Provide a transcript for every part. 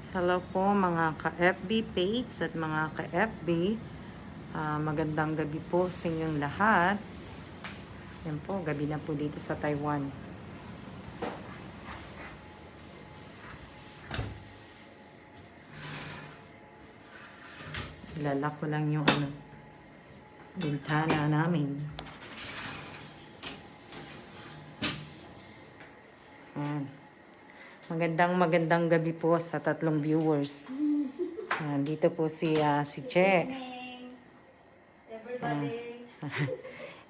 Hello po mga ka-FB page at mga ka-FB. Magandang gabi po sa inyong lahat. Yan po, gabi na po dito sa Taiwan. Ilala ko lang yung bintana namin. Yan. Magandang gabi po sa tatlong viewers. Dito po si Che.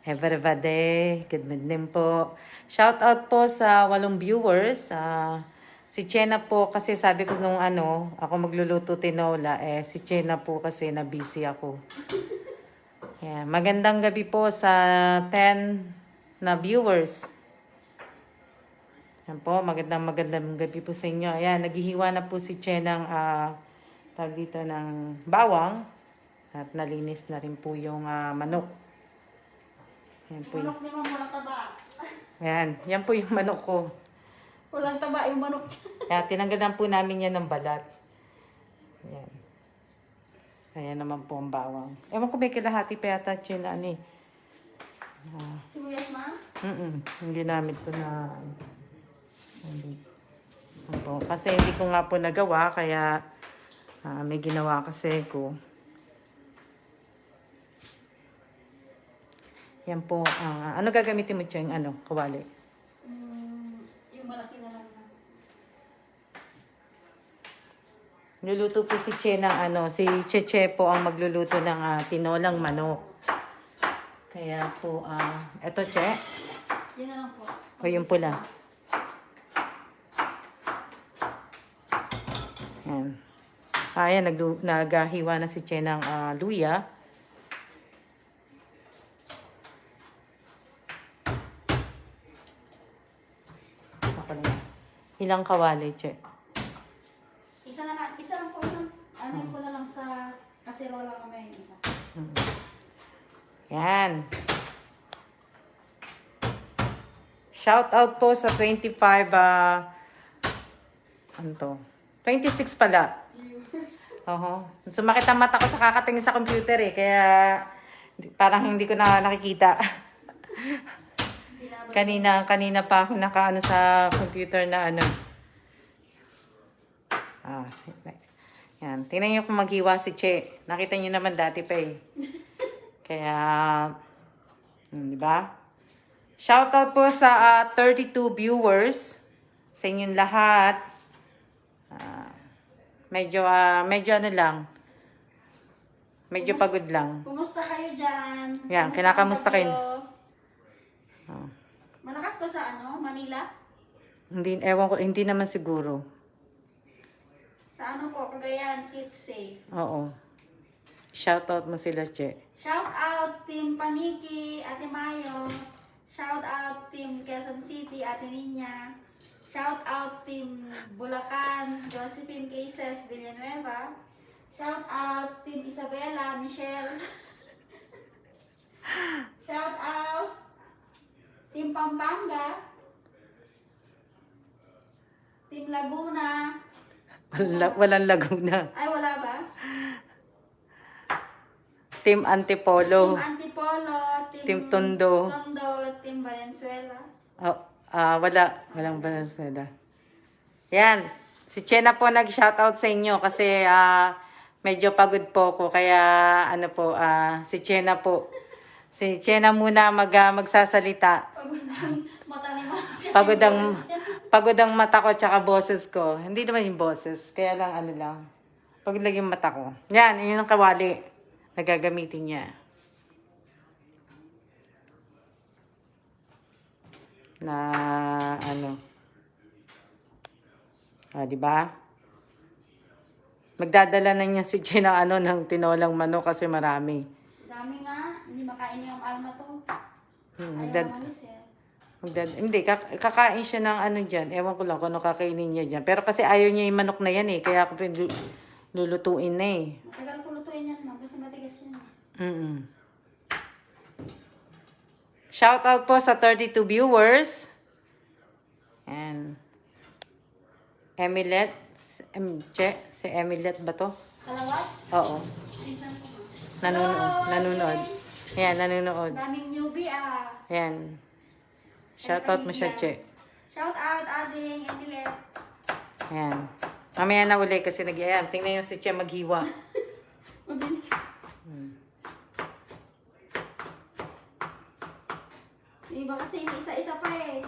Everybody, good morning po. Shout out po sa 8 viewers. Si Chena po kasi sabi ko nung ako magluluto tinola, si Chena po kasi na busy ako. Yeah, magandang gabi po sa 10 na viewers. Yan po, magandang gabi po sa inyo. Ayan, naghihiwa na po si Chenang tag dito ng bawang at nalinis na rin po yung manok. Yan po Manok naman walang taba. Yan po yung manok ko. Walang taba yung manok. Kaya tinanggalan po namin yan ng balat. Yan. Ayan naman po ang bawang. Ewan ko may kalahati pa yata Chena Sibuyas ma? Yung ginamit ko na kasi hindi ko nga po nagawa kaya may ginawa kasi ko. Yan po. Ano gagamitin mo siya yung kawali? Yung malaki na lang na. Luluto po si Che ng si Cheche po ang magluluto ng tinolang manok. Kaya po, eto Che. Yan na lang po. O yung pula. Yan. Ayan, naghiwa na si Che ng luya. Ilang kawali, Che? Isa lang po. Ano ko na lang sa kaserola kami isa. Yan. Shout out po sa 25, 26 pala. Sumakit ang mata ko sa kakatingin sa computer kaya parang hindi ko na nakikita. Kanina pa ako nakaano sa computer na Yan. Tingnan niyo kung maghiwa si Che. Nakita niyo naman dati pa Kaya, di ba? Shoutout po sa 32 viewers. Sa inyong lahat. Medyo lang. Medyo pagod lang. Kumusta kayo dyan? Yan, kinakamusta kayo. Malakas ba sa Manila? Ewan ko, hindi naman siguro. Sa po, Cagayan, keep safe. Oo. Shoutout mo sila, Che. Shout out Team Paniki, Ate Mayo. Shout out Team Quezon City, Ate Ninya. Shout out Team Bulacan, Josephine Cases, Villanueva. Shout out Team Isabela, Michelle. Shout out Team Pampanga. Team Laguna. Walang Laguna. Ay, wala ba? Team Antipolo. Team Antipolo. Team Tondo. Team Valenzuela. Walang Valenzuela. Yan. Si Chena po nag-shoutout sa inyo kasi medyo pagod po ko. Kaya si Chena po. Si Chena muna magsasalita. Pagod ang mata ko tsaka boses ko. Hindi naman yung boses. Kaya lang pagod lang yung mata ko. Yan, yun ang kawali na gagamitin niya. Di ba? Magdadala na niya si Chena ng tinolang manok kasi marami. Dami nga. Hindi makain yung alma to. Hindi, kakain siya ng dyan. Ewan ko lang kung ano kakainin niya dyan. Pero kasi ayaw niya yung manok na yan Kaya ako lulutuin na Matagal ko lutuin yan kasi matigas yan. Shout out po sa 32 viewers. And Emilet Si Emilet ba to? Salawat? Oo. Nanonood. Ayan, nanonood. Daming newbie Ayan. Shoutout mo siya, Che. Shout out ating Emilet. Ayan. Mamaya na uli kasi nag-iayam. Tingnan yung si Che maghiwa. Mabilis. Yung iba kasi isa-isa pa eh.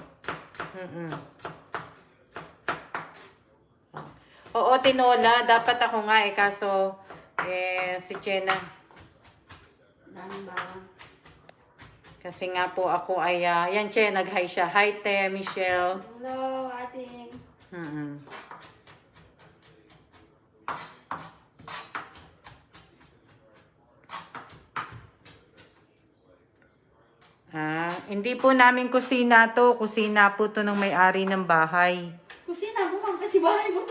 Oo, tinola. Dapat ako nga eh. Kaso, si Che na. Daming bawang. Kasi nga po ako ay, yan Che, nag-hi siya. Hi, Te, Michelle. Hello, ating. Hindi po namin kusina to. Kusina po to ng may-ari ng bahay. Kusina mo, ma'am, kasi bahay mo.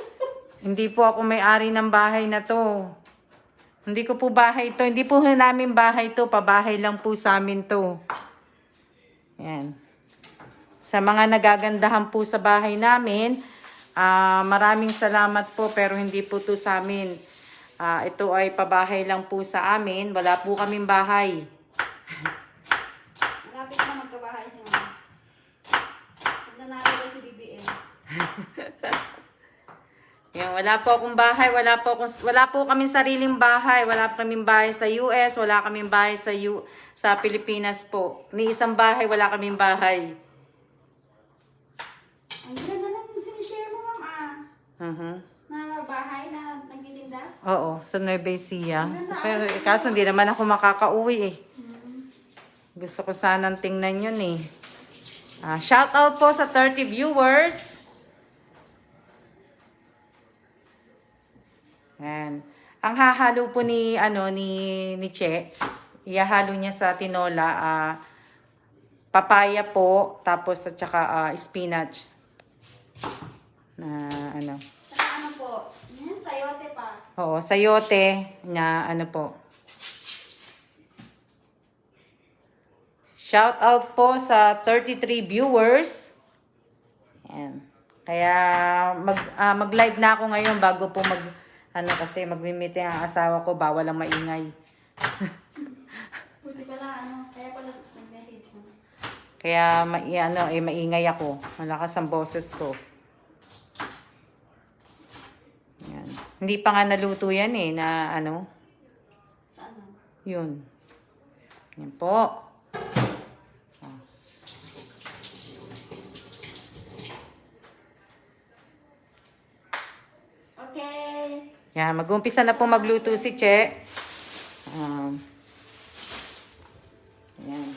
Hindi po ako may-ari ng bahay na to. Hindi ko po bahay to. Hindi po namin bahay to. Pabahay lang po sa amin to. Yan. Sa mga nagagandahan po sa bahay namin, maraming salamat po pero hindi po to sa amin. Ito ay pabahay lang po sa amin. Wala po kaming bahay. Malapit na magkabahay siya, ma'am. Huwag na natin si BBM. Yan, wala po akong bahay, wala po kaming sariling bahay, wala po kaming bahay sa US, wala kaming bahay sa Pilipinas po. Ni isang bahay, wala kaming bahay. Ang ganda lang yung sinishare mo, ma'am, na bahay na nagtitinda. Oo, sa Nueva Ecija. Pero kaso hindi naman ako makakauwi eh. Gusto ko sanang tingnan yun eh. Shout out po sa 30 viewers. Yan. Ang hahalo po ni Che, ihahalo niya sa tinola, papaya po, tapos at saka spinach. Na Saka ano po, sayote pa. Oo, sayote na po. Shout out po sa 33 viewers. Yan. Kaya mag-live na ako ngayon bago po kasi magmi-meeting ang asawa ko, bawal ang maingay. Buti pala, kaya pala nag-message mo. Kaya maingay ako. Malakas ang boses ko. Yan. Hindi pa nga naluto yan eh, na Saan? yun. Yan po. Okay. Yan, mag-umpisa na po magluto si Che. Yan.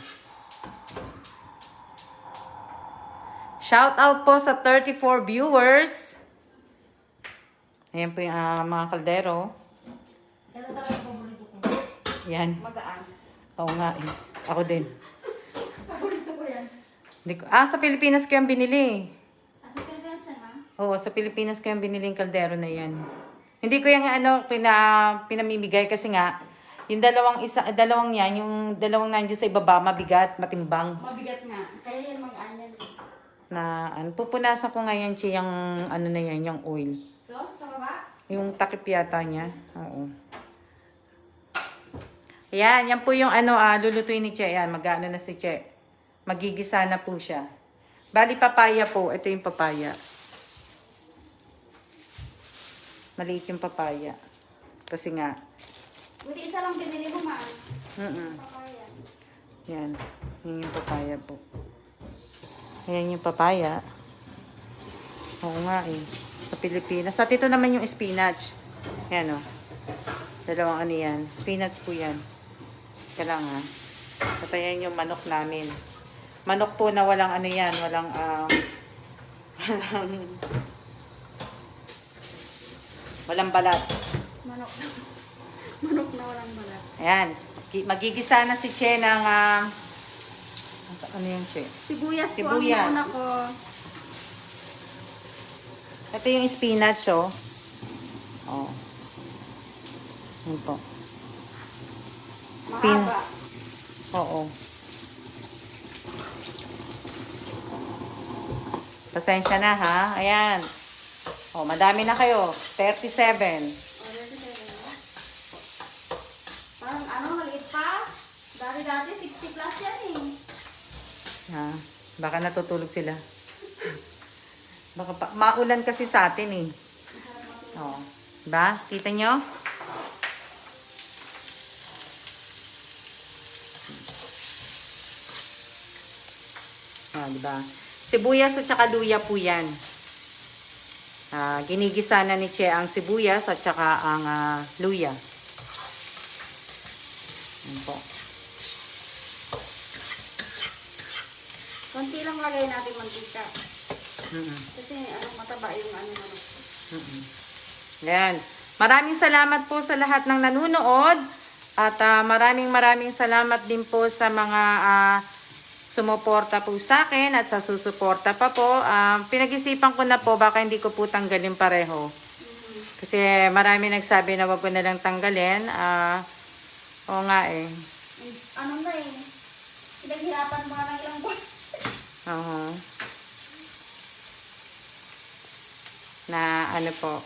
Shout out po sa 34 viewers. Ayan po yung mga kaldero. Ito talaga yung paborito ko. Yan. Magaan. Oo nga eh. Ako din. Paborito ko yan. Sa Pilipinas ko yung binili. Sa Pilipinas yan, ma'am? Oo, sa Pilipinas ko yung binili yung kaldero na yan. Hindi ko yung pinamimigay kasi nga, yung dalawang yan, yung dalawang nandiyan sa ibaba, mabigat, matimbang. Mabigat nga. Kaya yan magaan yan. Pupunasan ko ngayon siya yung na yan, yung oil. So, sa baba? Yung takip yata niya. Oo. Ayan, yan po yung lulutuin ni Che. Ayan, mag-ano na si Che. Magigisa na po siya. Bali, papaya po. Ito yung papaya. Maliit yung papaya. Kasi nga. Buti isa lang binili mo, ma'am. Papaya. Yan. Yan yung papaya po. Ayan yung papaya. Oo nga eh. Sa Pilipinas. At ito naman yung spinach. Ayan o. Dalawang yan. Spinach po yan. Ika lang ha. At ayan yung manok namin. Manok po na walang walang walang balat. Manok na. Manok na walang balat. Ayan. Magigisa na si Che ng ano yung Che? Sibuyas po Sibuyas. ang una ko. Ito yung spinach oh. Oh. Yan po. Mahaba. Oo. Pasensya na ha. Ayan. Oh, madami na kayo. 37. Parang ano, maliit pa. Dati 60 plus yan eh. Ah, baka natutulog sila. Baka maulan kasi sa atin eh. Oh. Diba? Kita nyo? Oh, diba? Sibuyas at saka luya po yan. Ginigisa na ni Che ang sibuyas at saka ang luya. Yan po. Konti lang lagay natin mantika. Mm-mm. Kasi ano, mataba yung ano. Mm-mm. Yan. Maraming salamat po sa lahat ng nanonood. At maraming salamat din po sa mga sumuporta po sa akin at sa susuporta pa po. Pinag-isipan ko na po, baka hindi ko po tanggalin pareho. Kasi marami nagsabi na wag ko na lang tanggalin. Oo nga eh. Ano na eh. Pinaghirapan mo na ng ilang buwan. Oo. Na ano po.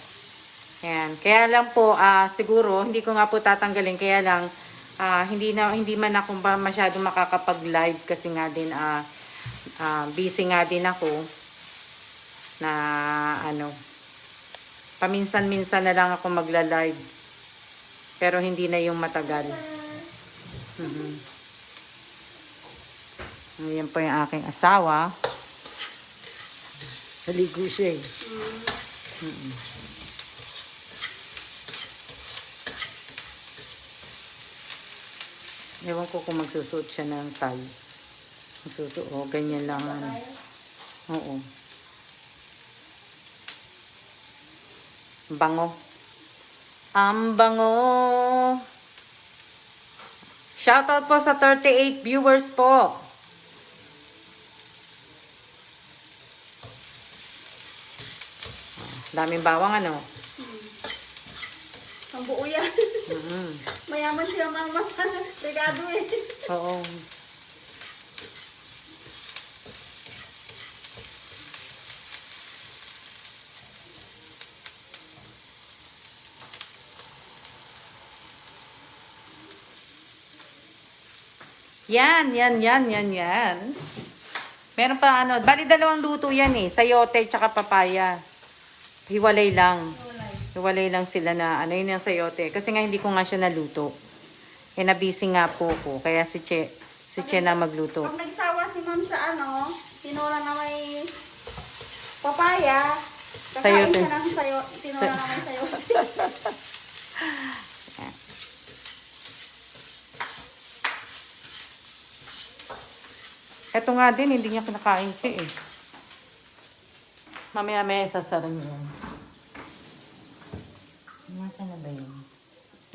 Ayan. Kaya lang po, siguro, hindi ko nga po tatanggalin. Kaya lang, hindi man ako masyado makakapag-live kasi nga din, busy nga din ako. Na ano, paminsan-minsan na lang ako magla-live. Pero hindi na yung matagal. Ayan po yung aking asawa. Naligo siya eh. Ewan ko kung magsusuot siya ng tie. Magsusuot. O, ganyan lang. Oo. Bango. Ang bango. Shoutout po sa 38 viewers po. Daming bawang ano. Ang buo yan. Mayaman sila mga regado eh. Oo. Yan. Meron pa ano, bali dalawang luto yan eh, sayote tsaka papaya. Hiwalay lang. Hiwalay lang sila na ano yun yung sayote. Kasi nga hindi ko nga siya naluto. Eh nabisi nga po ko. Kaya si Che na magluto. Pag nagsawa si ma'am sa ano, tinula na may papaya, kakain Sayote. siya ng tinula na may sayote. Eto nga din, hindi niya kinakain siya eh. Mamaya sasara niya yan. Nasaan na ba yun?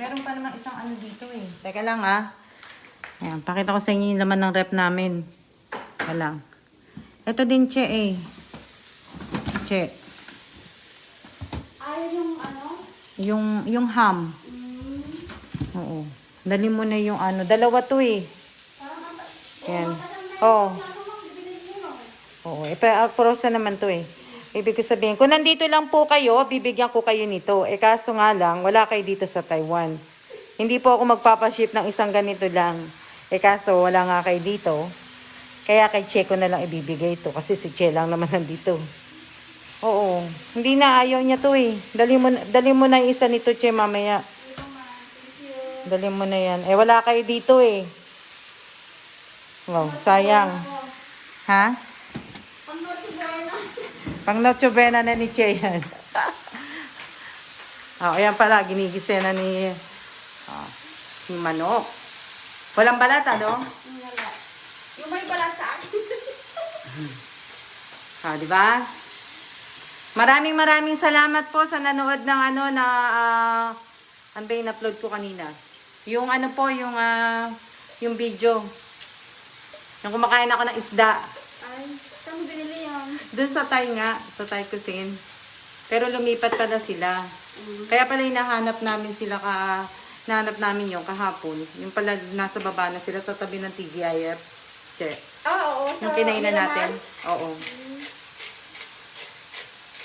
Meron pa namang isang ano dito eh. Teka lang Ayan, pakita ko sa inyo yung laman ng rep namin. Teka lang. Ito din Che eh. Che. Ayaw yung ano? Yung ham. Oo. Dali mo na yung ano. Dalawa to eh. Ayan. Oo. Oo. Prosa naman to eh. Ibig ko sabihin, kung nandito lang po kayo, bibigyan ko kayo nito. Kaso nga lang, wala kayo dito sa Taiwan. Hindi po ako magpapaship ng isang ganito lang. Kaso wala nga kayo dito. Kaya kay Che ko na lang ibibigay ito. Kasi si Che lang naman nandito. Oo. Hindi na, ayaw niya to eh. Dali mo na yung isa nito, Che, mamaya. Dali mo na yan. Wala kayo dito eh. Wow, sayang. Ha? Pang Noche Buena na ni Che yan. Ayan pala, ginigisa na ni manok. Walang balat, ano? Wala. Yung may balat sa akin. Di ba? Maraming salamat po sa nanood ng ano na ano ba yung upload ko kanina? Yung ano po, yung video. Yung kumakain ako ng isda. Ay, saan mo binili yan? Doon sa Thai nga, sa Thai cuisine. Pero lumipat pala sila. Kaya pala hinahanap namin sila nahanap namin yung kahapon. Yung pala nasa baba na sila sa tabi ng TGIF. Che. Oo. Yung kinainan natin. Oo.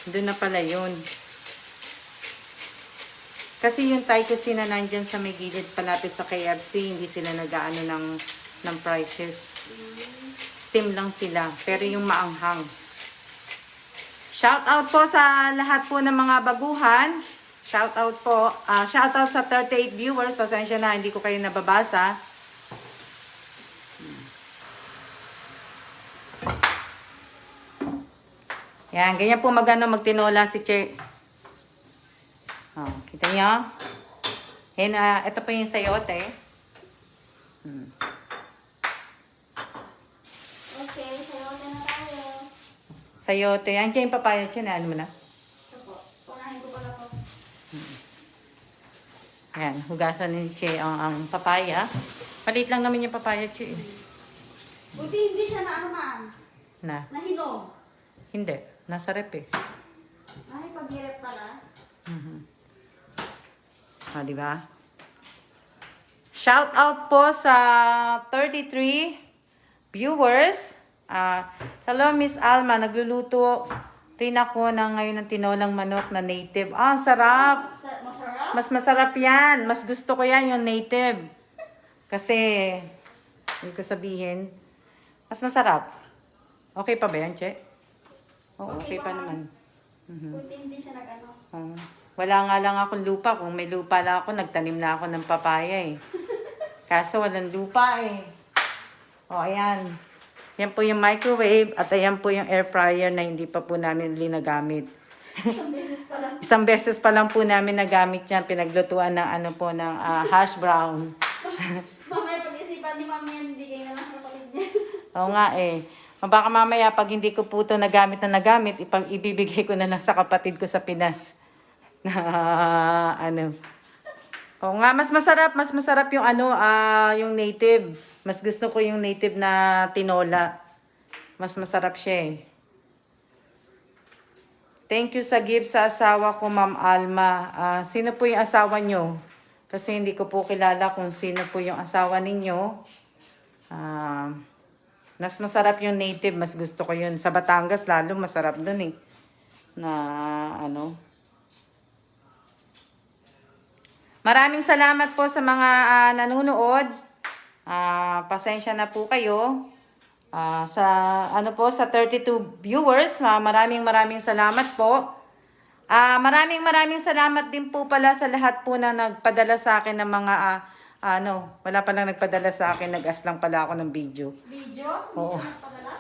Doon na pala yun. Kasi yung Thai cuisine na nandyan sa may gilid palapit sa KFC, hindi sila nag-aano ng prices. Steam lang sila. Pero yung maanghang. Shout out po sa lahat po ng mga baguhan. Shout out po. Shout out sa 38 viewers. Pasensya na, hindi ko kayo nababasa. Yan, ganyan po magtinola si Che. Oh, kita niyo? Yan, ito po yung sayote. Okay, sayote na tayo. Sayote. Andiyan yung papaya, Che. Ano mo na? Ito po. Unahin ko pala po. Yan, hugasan ni Che ang papaya. Maliit lang naman yung papaya, Che. Buti hindi siya na ano ma'am. Nahinog. Hindi. Nasa rep eh. Ay, paghirap pala. Di ba? Shout out po sa 33 viewers. Hello, Miss Alma. Nagluluto rin ako ngayon ng tinolang manok na native. Ang sarap! Masarap? Mas masarap yan. Mas gusto ko yan, yung native. Kasi, hindi ko sabihin, mas masarap. Okay pa ba yan, Che? Oo, okay pa naman. Buti hindi siya nag-ano. Wala nga lang akong lupa. Kung may lupa lang ako, nagtanim na ako ng papaya eh. Kaso walang lupa eh. O, ayan. Yan po yung microwave at ayan po yung air fryer na hindi pa po namin linagamit. Isang beses pa lang. Isang beses pa lang po namin nagamit yan. Pinaglutuan ng ng hash brown. Mamaya pag-isipan ni Mami yan, bigay na lang sa kapatid niya. Oo nga eh. Baka mamaya pag hindi ko po ito nagamit, ibibigay ko na lang sa kapatid ko sa Pinas. Oo nga, mas masarap yung yung native. Mas gusto ko yung native na tinola. Mas masarap siya eh. Thank you sa gift sa asawa ko, Ma'am Alma. Sino po yung asawa nyo? Kasi hindi ko po kilala kung sino po yung asawa ninyo. Mas masarap yung native. Mas gusto ko yun. Sa Batangas, lalo masarap dun eh. Maraming salamat po sa mga nanonood. Pasensya na po kayo. Sa 32 viewers, maraming salamat po. Maraming salamat din po pala sa lahat po na nagpadala sa akin ng mga wala pa lang nagpadala sa akin, nag-ask lang pala ako ng video. Video? Oo. Hindi siya nagpadala?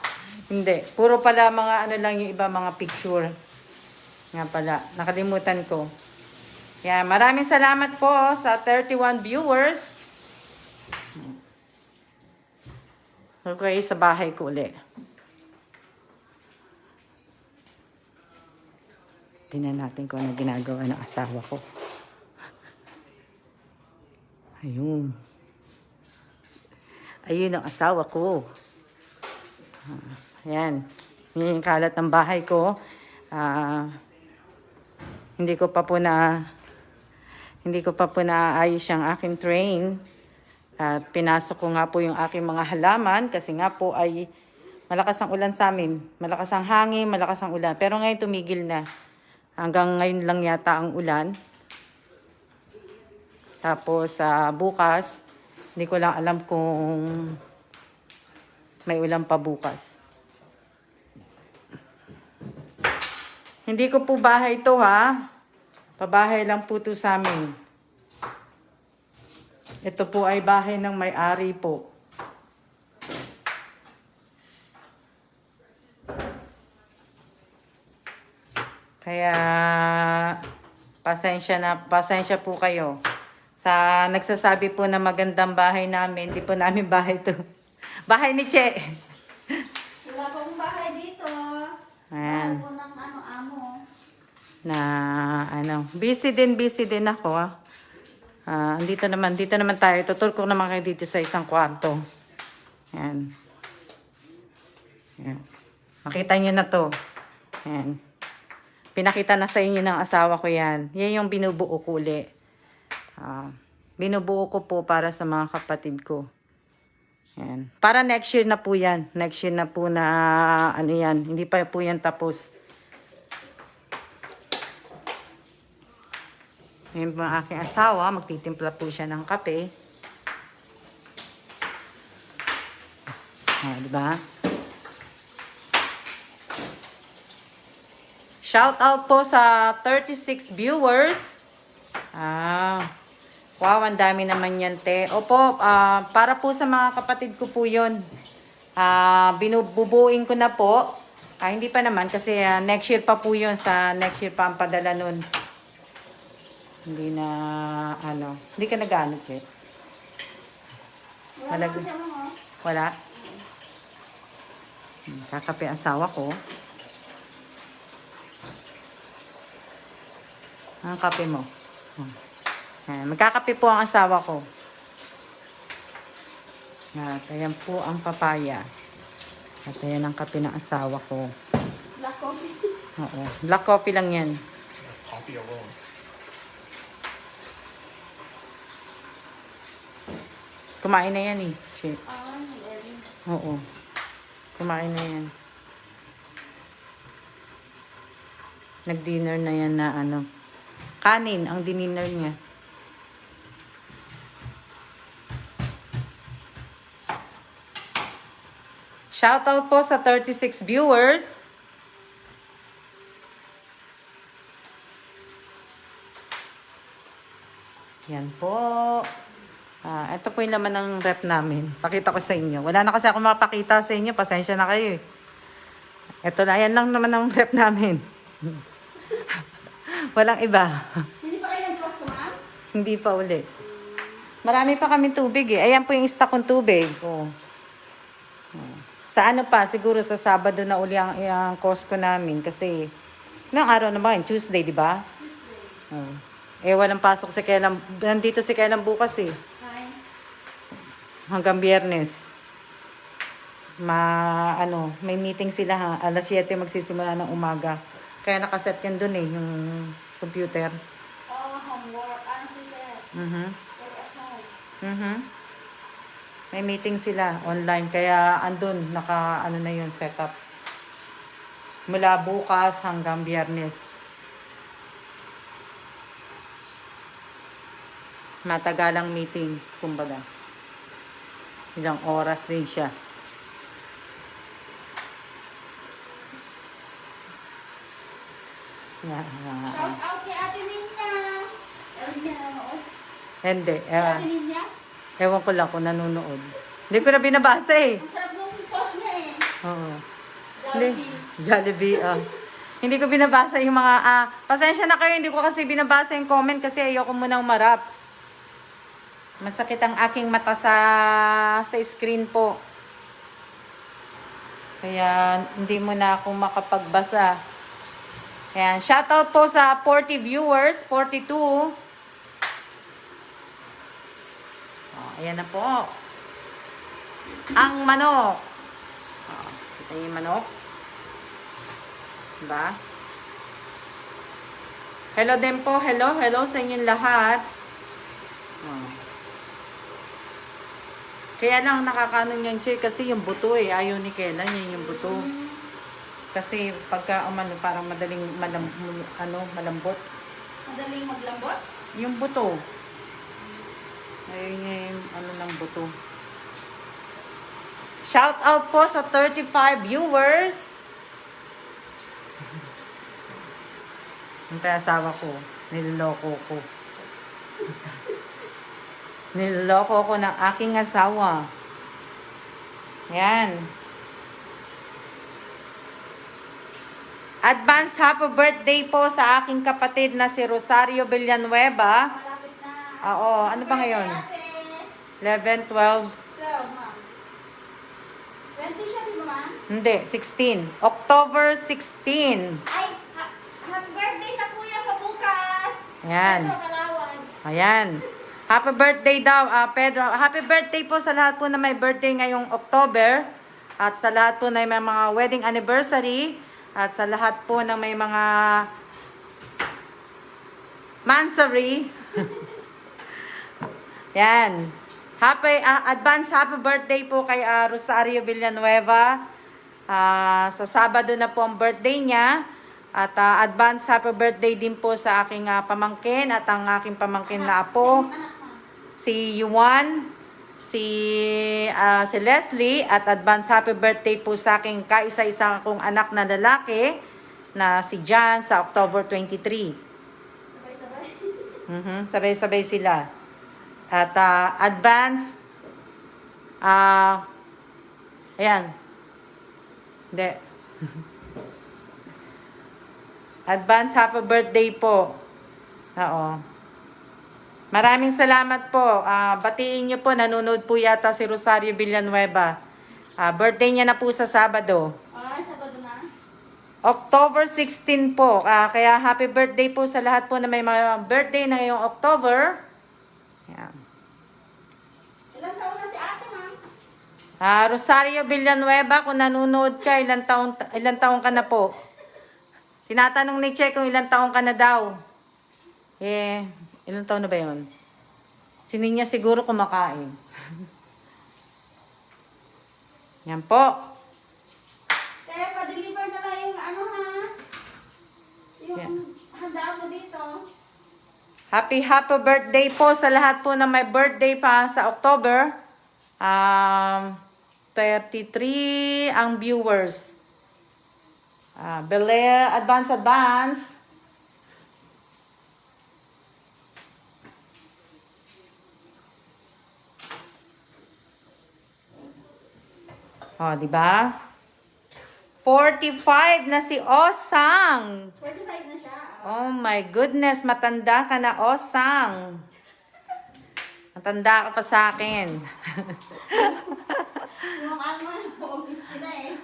Hindi, puro pala mga lang yung iba, mga picture. Nga pala, nakalimutan ko. Yan, maraming salamat po sa 31 viewers. Okay, sa bahay ko uli. Tingnan natin kung ano ginagawa ng asawa ko. Ayun. Ayun ang asawa ko. Ayan. Yan yung kalat ng bahay ko. Hindi ko pa po naayos yung aking train. At pinasok ko nga po yung aking mga halaman kasi nga po ay malakas ang ulan sa amin. Malakas ang hangin, malakas ang ulan. Pero ngayon tumigil na. Hanggang ngayon lang yata ang ulan. Tapos bukas, hindi ko lang alam kung may ulan pa bukas. Hindi ko po bahay ito ha. Pabahay lang po ito sa amin. Ito po ay bahay ng may-ari po. Kaya pasensya po kayo. Sa nagsasabi po na magandang bahay namin, hindi po namin bahay to. Bahay ni Che. Wala pong bahay dito. Ayan. Bahay po ng amo. Busy din ako. Dito naman tayo. Tutur ko naman kayo dito sa isang kwarto. Ayan. Ayan. Makita nyo na to. Ayan. Pinakita na sa inyo ng asawa ko yan. Yan yung binubuo ko uli. Binubuo ko po para sa mga kapatid ko. Ayan. Para next year na po yan. Next year na po na yan. Hindi pa po yan tapos. Yan po ang aking asawa. Magtitimpla po siya ng kape. Diba? Shout out po sa 36 viewers. Wow, ang dami naman yan, te. Opo, para po sa mga kapatid ko po yun. Binububuin ko na po. Hindi pa naman kasi next year pa po yun. Sa next year pa ang padala nun. Hindi na, hindi ka nag-ano, che. Wala naman siya mo. Wala. Kakape ang asawa ko. Ang kape mo. Magkakape po ang asawa ko. At ayan po ang papaya. At ayan ang kape ng asawa ko. Black coffee. Oo. Black coffee lang yan. Coffee alone. Kumain na yan eh. Shit. Very. Oo. Kumain na yan. Nag-dinner na yan na kanin ang dinner niya. Shoutout po sa 36 viewers. Yan po. Ito po yung laman ng rep namin. Pakita ko sa inyo. Wala na kasi ako makapakita sa inyo. Pasensya na kayo eh. Ito na. Yan lang naman ng rep namin. Walang iba. Hindi pa kayo nag-cost, ma'am? Hindi pa uli. Marami pa kami tubig eh. Ayan po yung stock kong tubig. Oh. Sa siguro sa Sabado na uli ang Costco namin. Kasi, noong araw na ba yun? Tuesday, di ba? Tuesday. Walang pasok si Kailan. Nandito si Kailan bukas eh. Hi. Hanggang Biyernes. May meeting sila ha. Alas 7 magsisimula ng umaga. Kaya nakaset yan dun eh, yung computer. Homework. Ano si Sir? Work at home. May meeting sila online. Kaya andun, na yun, setup. Mula bukas hanggang Biyernes. Matagalang meeting, kumbaga. Ilang oras din siya. Shout out kay Ate Ninya. Hindi. Si Ate Ninya? Ewan ko lang kung nanonood. Hindi ko na binabasa eh. Ang sarap nung post niya eh. Oo. Jollibee. Jollibee, Hindi ko binabasa yung mga, pasensya na kayo, hindi ko kasi binabasa yung comment kasi ayoko munang marap. Masakit ang aking mata sa screen po. Kaya hindi mo na ako makapagbasa. Ayan, shoutout po sa 40 viewers, 42. Ayan na po. Ang manok. Kita yung manok. Diba? Hello din po. Hello sa inyong lahat. Kaya lang nakakanon yung chair kasi yung buto eh. Ayaw ni Kela niya yung buto. Kasi pagka parang madaling malambot. Madaling maglambot? Yung buto. Ayun yung ng buto. Shout out po sa 35 viewers. Yung asawa ko, niloloko ko. Niloloko ko ng aking asawa. Yan. Advance happy birthday po sa aking kapatid na si Rosario Villanueva. Malapit na. Oo, ano ba ngayon? 11, 12, 12, ma'am. 20 siya, di ba, ma'am? hindi, 16. October 16. Ay, happy birthday sa kuya pa bukas. Ayan. Ito, Kalawan. Ayan. Happy birthday daw, Pedro. Happy birthday po sa lahat po na may birthday ngayong October. At sa lahat po na may mga wedding anniversary. At sa lahat po na may mga mansary. Yan. Advance happy birthday po kay Rosario Villanueva. Sa Sabado na po ang birthday niya. At advance happy birthday din po sa aking pamangkin at ang aking pamangkin na apo. Si Yuan, si Leslie, at advance happy birthday po sa aking kaisa-isa kong anak na lalaki na si John sa October 23. Sabay-sabay. Sabay-sabay sila. At advance, ayan. Hindi. Advance happy birthday po. Oo. Maraming salamat po. Batiin niyo po, nanonood po yata si Rosario Villanueva. Birthday niya na po sa Sabado. Sabado na. October 16 po. Kaya happy birthday po sa lahat po na may mga birthday na ngayong October. Ayan. Ilang taon na si ate, ma'am? Rosario Villanueva, kung nanonood ka, ilang taon ka na po? Tinatanong ni Che kung ilang taon ka na daw. Ilang taon na ba yun? Si Ninya siguro kumakain. Yan po. Kaya pa-deliver na lang yung ano ha? Yung Yeah. handa mo dito. Happy birthday po sa lahat po na may birthday pa sa October. 33 ang viewers. Belair, advance. Oh, di ba? 45 na si Osang. 45 na siya. Oh my goodness, matanda ka na, Osang. Matanda ka pa sa akin. Yung ano, na eh.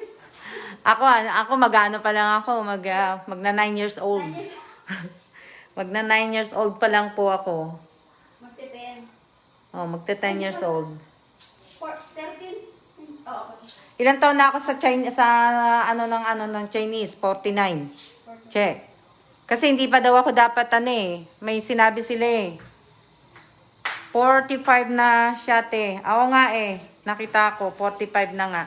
Ako magano pa lang ako, magna 9 years old. Magna 9 years old pa lang po ako. Magte-10. Oh, magte 10 years old. 13? Oo. Ilan taon na ako sa ng Chinese? 49. Check. Kasi hindi pa daw ako dapat may sinabi sila 45 na siya Ako nga nakita ko 45 na nga.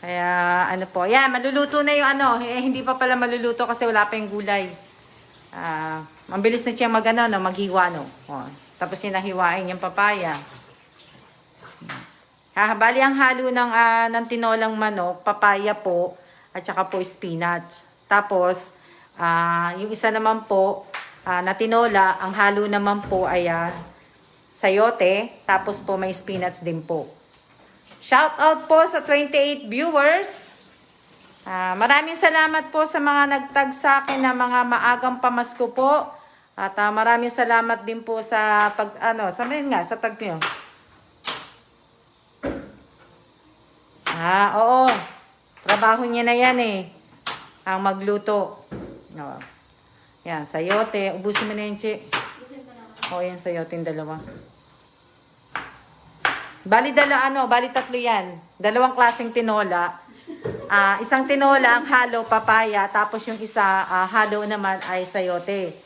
Kaya po. Yan, maluluto na yung hindi pa pala maluluto kasi wala pa yung gulay. Mabilis na siya maghiwa Oh, tapos hinahiwain yung papaya. Bali ang halo ng tinolang manok, papaya po, at saka po spinach. Tapos, yung isa naman po, na tinola, ang halo naman po ay sayote, tapos po may spinach din po. Shout out po sa 28 viewers. Maraming salamat po sa mga nagtag sa akin na mga maagang pamasko po. At maraming salamat din po sa sa tag niyo. Oo. Trabaho niya na yan ang magluto. Yan, sayote. Ubusin mo na yun, Che. Yan, sayote yung dalawa. Bali tatlo yan. Dalawang klaseng tinola. Isang tinola ang halo, papaya. Tapos yung isa, halo naman ay sayote.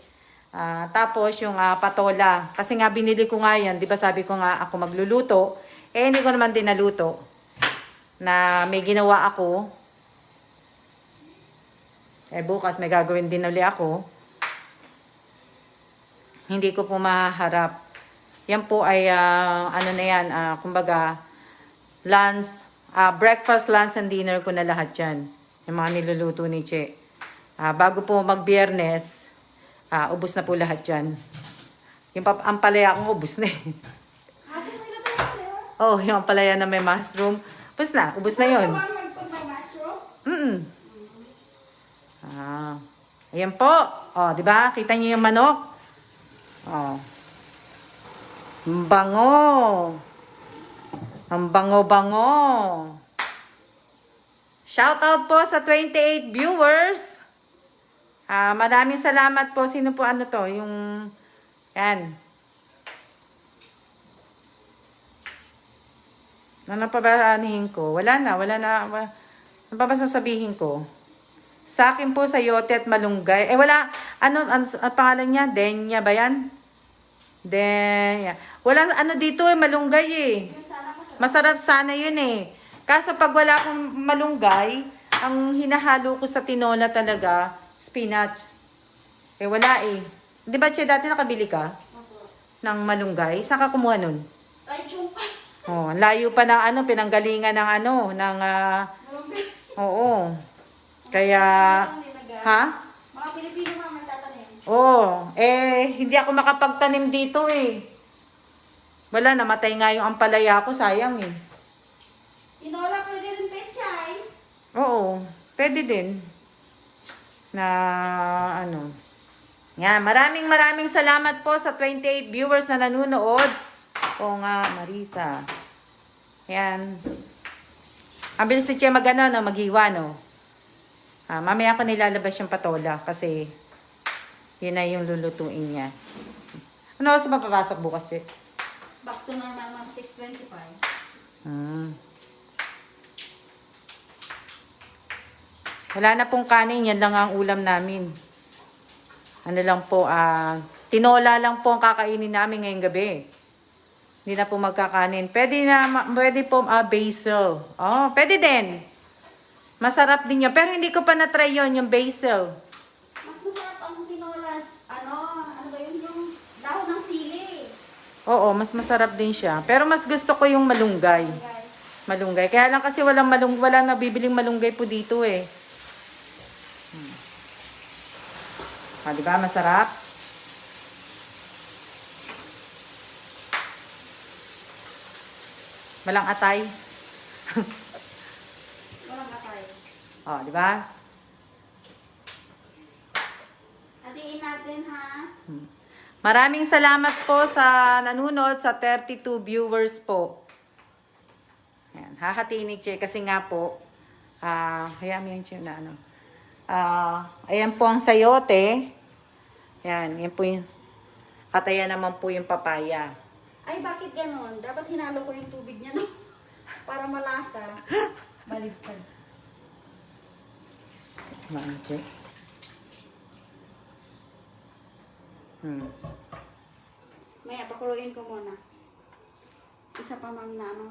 Tapos yung patola. Kasi nga binili ko nga yan. Di ba sabi ko nga ako magluluto. Hindi ko naman din naluto. Na may ginawa ako. Bukas may gagawin din ulit ako. Hindi ko po maharap. Yan po ay, kumbaga, lunch, breakfast, lunch, and dinner ko na lahat yan. Yung mga niluluto ni Che. Bago po mag-Biyernes, ubos na po lahat yan. Yung ampalaya ko, ubos na yung ampalaya na may mushroom. Ubos na yun. Ayan po. Di ba? Kita niyo yung manok? Ang bango. Ang bango-bango. Shout out po sa 28 viewers. Maraming salamat po. Sino po yung yan. Ano pa ba ko? Wala na. Ano pa ba sasabihin ko? Sa akin po, sayote at malunggay. Wala. Ang pangalan niya? Denya ba yan? Denya. Wala dito malunggay Masarap sana yun Kaso pag wala akong malunggay, ang hinahalo ko sa tinola talaga, spinach. Eh, wala eh. Di ba, Che, dati nakabili ka Opo. ng malunggay? Saan ka kumuha nun? Ay, chumpa. Oh, layo pa ng ano, pinanggalingan ng ano, ng, oo. Kaya, ha? Mga Pilipino mga magtatanim. Oo. Eh, hindi ako makapagtanim dito eh. Wala, namatay nga yung ampalaya ko, sayang eh. Tinola pwede rin pechay. Oo, pwede din. Na, ano. Yan, maraming salamat po sa 28 viewers na nanonood. Oo nga, Marisa. Yan. Ang bilis si Che mag-ano, no, maghiwa, no. Mamaya ko nilalabas yung patola kasi yun na yung lulutuin niya. Ano oras ba papasok bukas eh? Back to normal, ma'am. 6:25. Wala na pong kanin, yan lang ang ulam namin. Ano lang po, tinola lang po ang kakainin namin ngayong gabi. Hindi na po magkakanin. Pwede po basil. Oh, pwede din. Masarap din yun. Pero hindi ko pa na-try yun, yung basil. Mas masarap ang tinola. Ano ba yun? Yung dahon ng sili. Oo, mas masarap din siya. Pero mas gusto ko yung malunggay. Guys. Malunggay. Kaya lang kasi walang nabibiling malunggay po dito eh. Di ba? Masarap. Walang atay. Walang atay. Di ba? Hatiin natin, ha? Maraming salamat po sa nanonood sa 32 viewers po. Ayan, hahatiin ni Che kasi nga po, hayaan mo yung Che na ano. Ayan po ang sayote. Ayan, yan po yung, at ayan naman po yung papaya. Ay, bakit ganon? Dapat hinalo ko yung tubig niya, no? Para malasa. Baligtad. Maante. Maya, pakuluin ko muna. Isa pa, ma'am, na ano?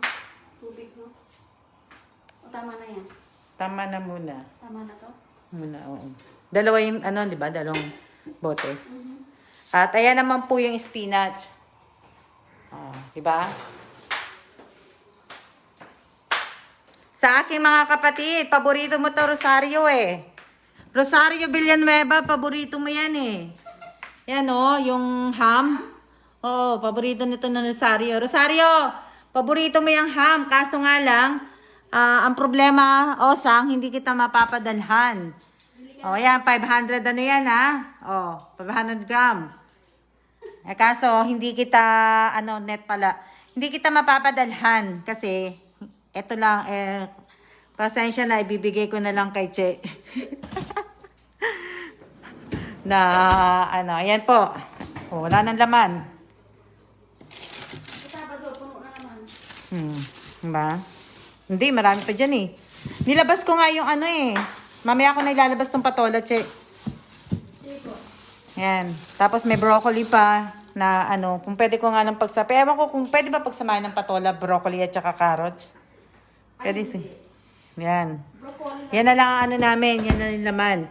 Tubig, no? O, tama na yan. Tama na muna. Tama na to? Muna, oo. Dalawa yung, ano, di ba? Dalawang bote. At ayan naman po yung spinach. Di ba? Sa aking mga kapatid, paborito mo to Rosario eh. Rosario Villanueva, paborito mo yan eh. Yan oh, yung ham. Oo, paborito nito ng Rosario. Rosario, paborito mo yung ham. Kaso nga lang, ang problema, Osang, hindi kita mapapadalhan. Yan, 500 ano yan ha. 500 gram. Kaso, hindi kita, net pala. Hindi kita mapapadalhan kasi, eto lang, pasensya na, ibibigay ko na lang kay Che. Ayan po. Wala nang laman. Sabado, puno na naman. Diba? Hindi, marami pa dyan eh. Nilabas ko nga yung mamaya ako na ilalabas tong patola, Che. Sige po. Yan. Tapos may broccoli pa na kung pwede ko nga ng pagsama. Ewan ko kung pwede ba pagsamahin ng patola, broccoli at saka carrots. Pwede Ay, si. hindi. Yan. Broccoli. Yan na lang ang namin. Yan na yung laman.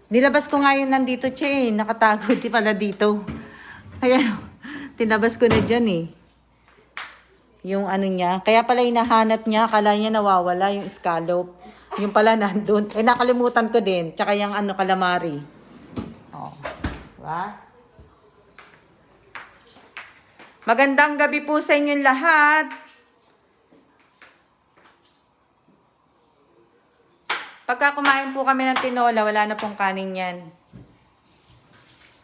Nilabas ko nga yun nandito, Che. Nakatago di pala dito. Ayan. Tinabas ko na dyan eh. Yung niya. Kaya pala hinahanap niya. Akala niya nawawala yung scallop. Yung pala nandun. Nakalimutan ko din. Tsaka yung calamari. Diba? Magandang gabi po sa inyong lahat. Pagka kumain po kami ng tinola, wala na pong kanin yan.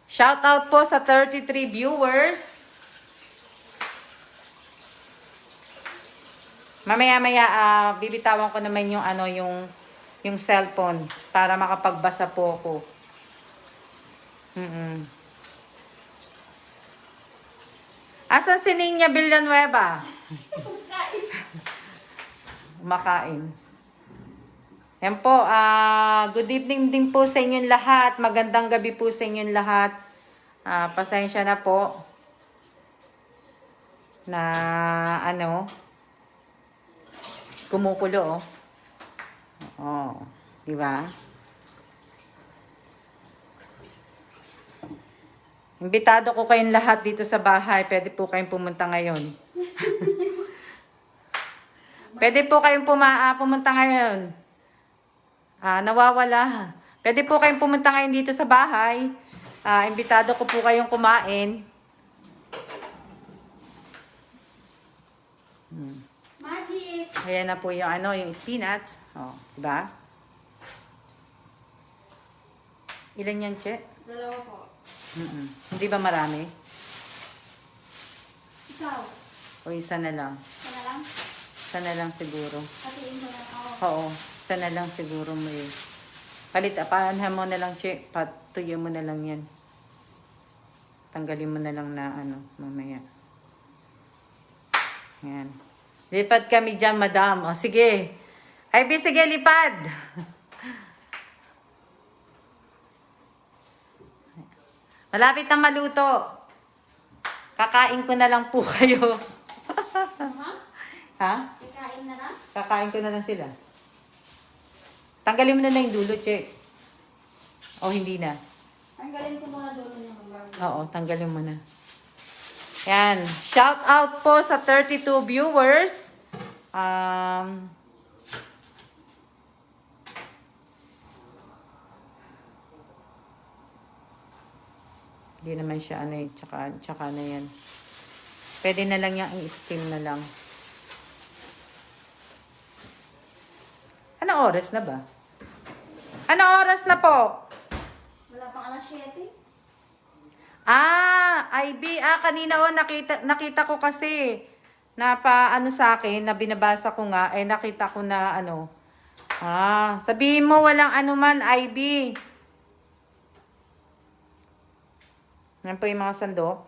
Shout out po sa 33 viewers. Mamaya-maya, bibitawan ko naman yung yung cellphone para makapagbasa po ako. Asan si Niña Villanueva? Kumakain. Yan po, good evening din po sa inyong lahat. Magandang gabi po sa inyong lahat. Pasensya na po na kumukulo, di ba? Imbitado ko kayong lahat dito sa bahay. Pwede po kayong pumunta ngayon. Pwede po kayong pumunta ngayon. Nawawala. Pwede po kayong pumunta ngayon dito sa bahay. Imbitado ko po kayong kumain. Magic! Ayan na po yung yung spinach. Oh, diba? Ilan yan, Che? Dalawa po. Hindi ba marami? Ikaw? O isa na lang? Ito na lang? Isa na lang siguro. Hatiin ko na ako. Oo, isa na lang siguro mo eh. Paanhan mo na lang, Che. Patuyo mo na lang yan. Tanggalin mo na lang na mamaya. Yan. Lipad kami dyan, madam. O, sige. Ivy, sige, lipad. Malapit na maluto. Kakain ko na lang po kayo. Ha? Ikain na lang? Kakain ko na lang sila. Tanggalin mo na lang yung dulo, Che. O, hindi na. Tanggalin ko muna dulo niya. Oo, tanggalin mo na. Yan. Shout out po sa 32 viewers. Hindi naman siya tsaka na yan. Pwede na lang yung i-steam na lang. Ano oras na ba? Ano oras na po? Wala pang alas 7. IB, kanina nakita ko kasi na sa akin, na binabasa ko nga, nakita ko na sabihin mo walang anuman, IB. Yan po yung mga sandok.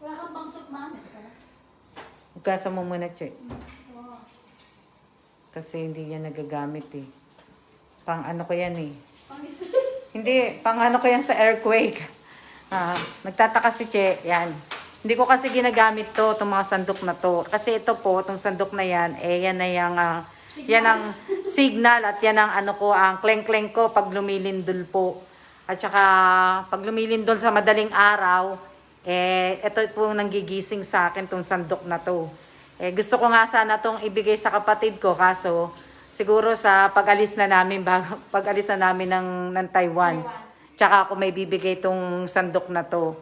Wala kang pang soup, ma'am. Ugasa mo muna, Che. Oo. Kasi hindi yan nagagamit eh. Pang ko yan eh. Pang Hindi, pang ko yan sa earthquake. Nagtataka si Che, yan. Hindi ko kasi ginagamit itong mga sandok na to. Kasi ito po, itong sandok na yan, yan na yung, yan ang signal at yan ang ang kleng-kleng ko pag lumilindol po. At saka, pag lumilindol sa madaling araw, ito po nanggigising sa akin itong sandok na to. Gusto ko nga sana itong ibigay sa kapatid ko, kaso, siguro sa pag-alis na namin ng Taiwan. Tsaka ako may bibigay itong sandok na to.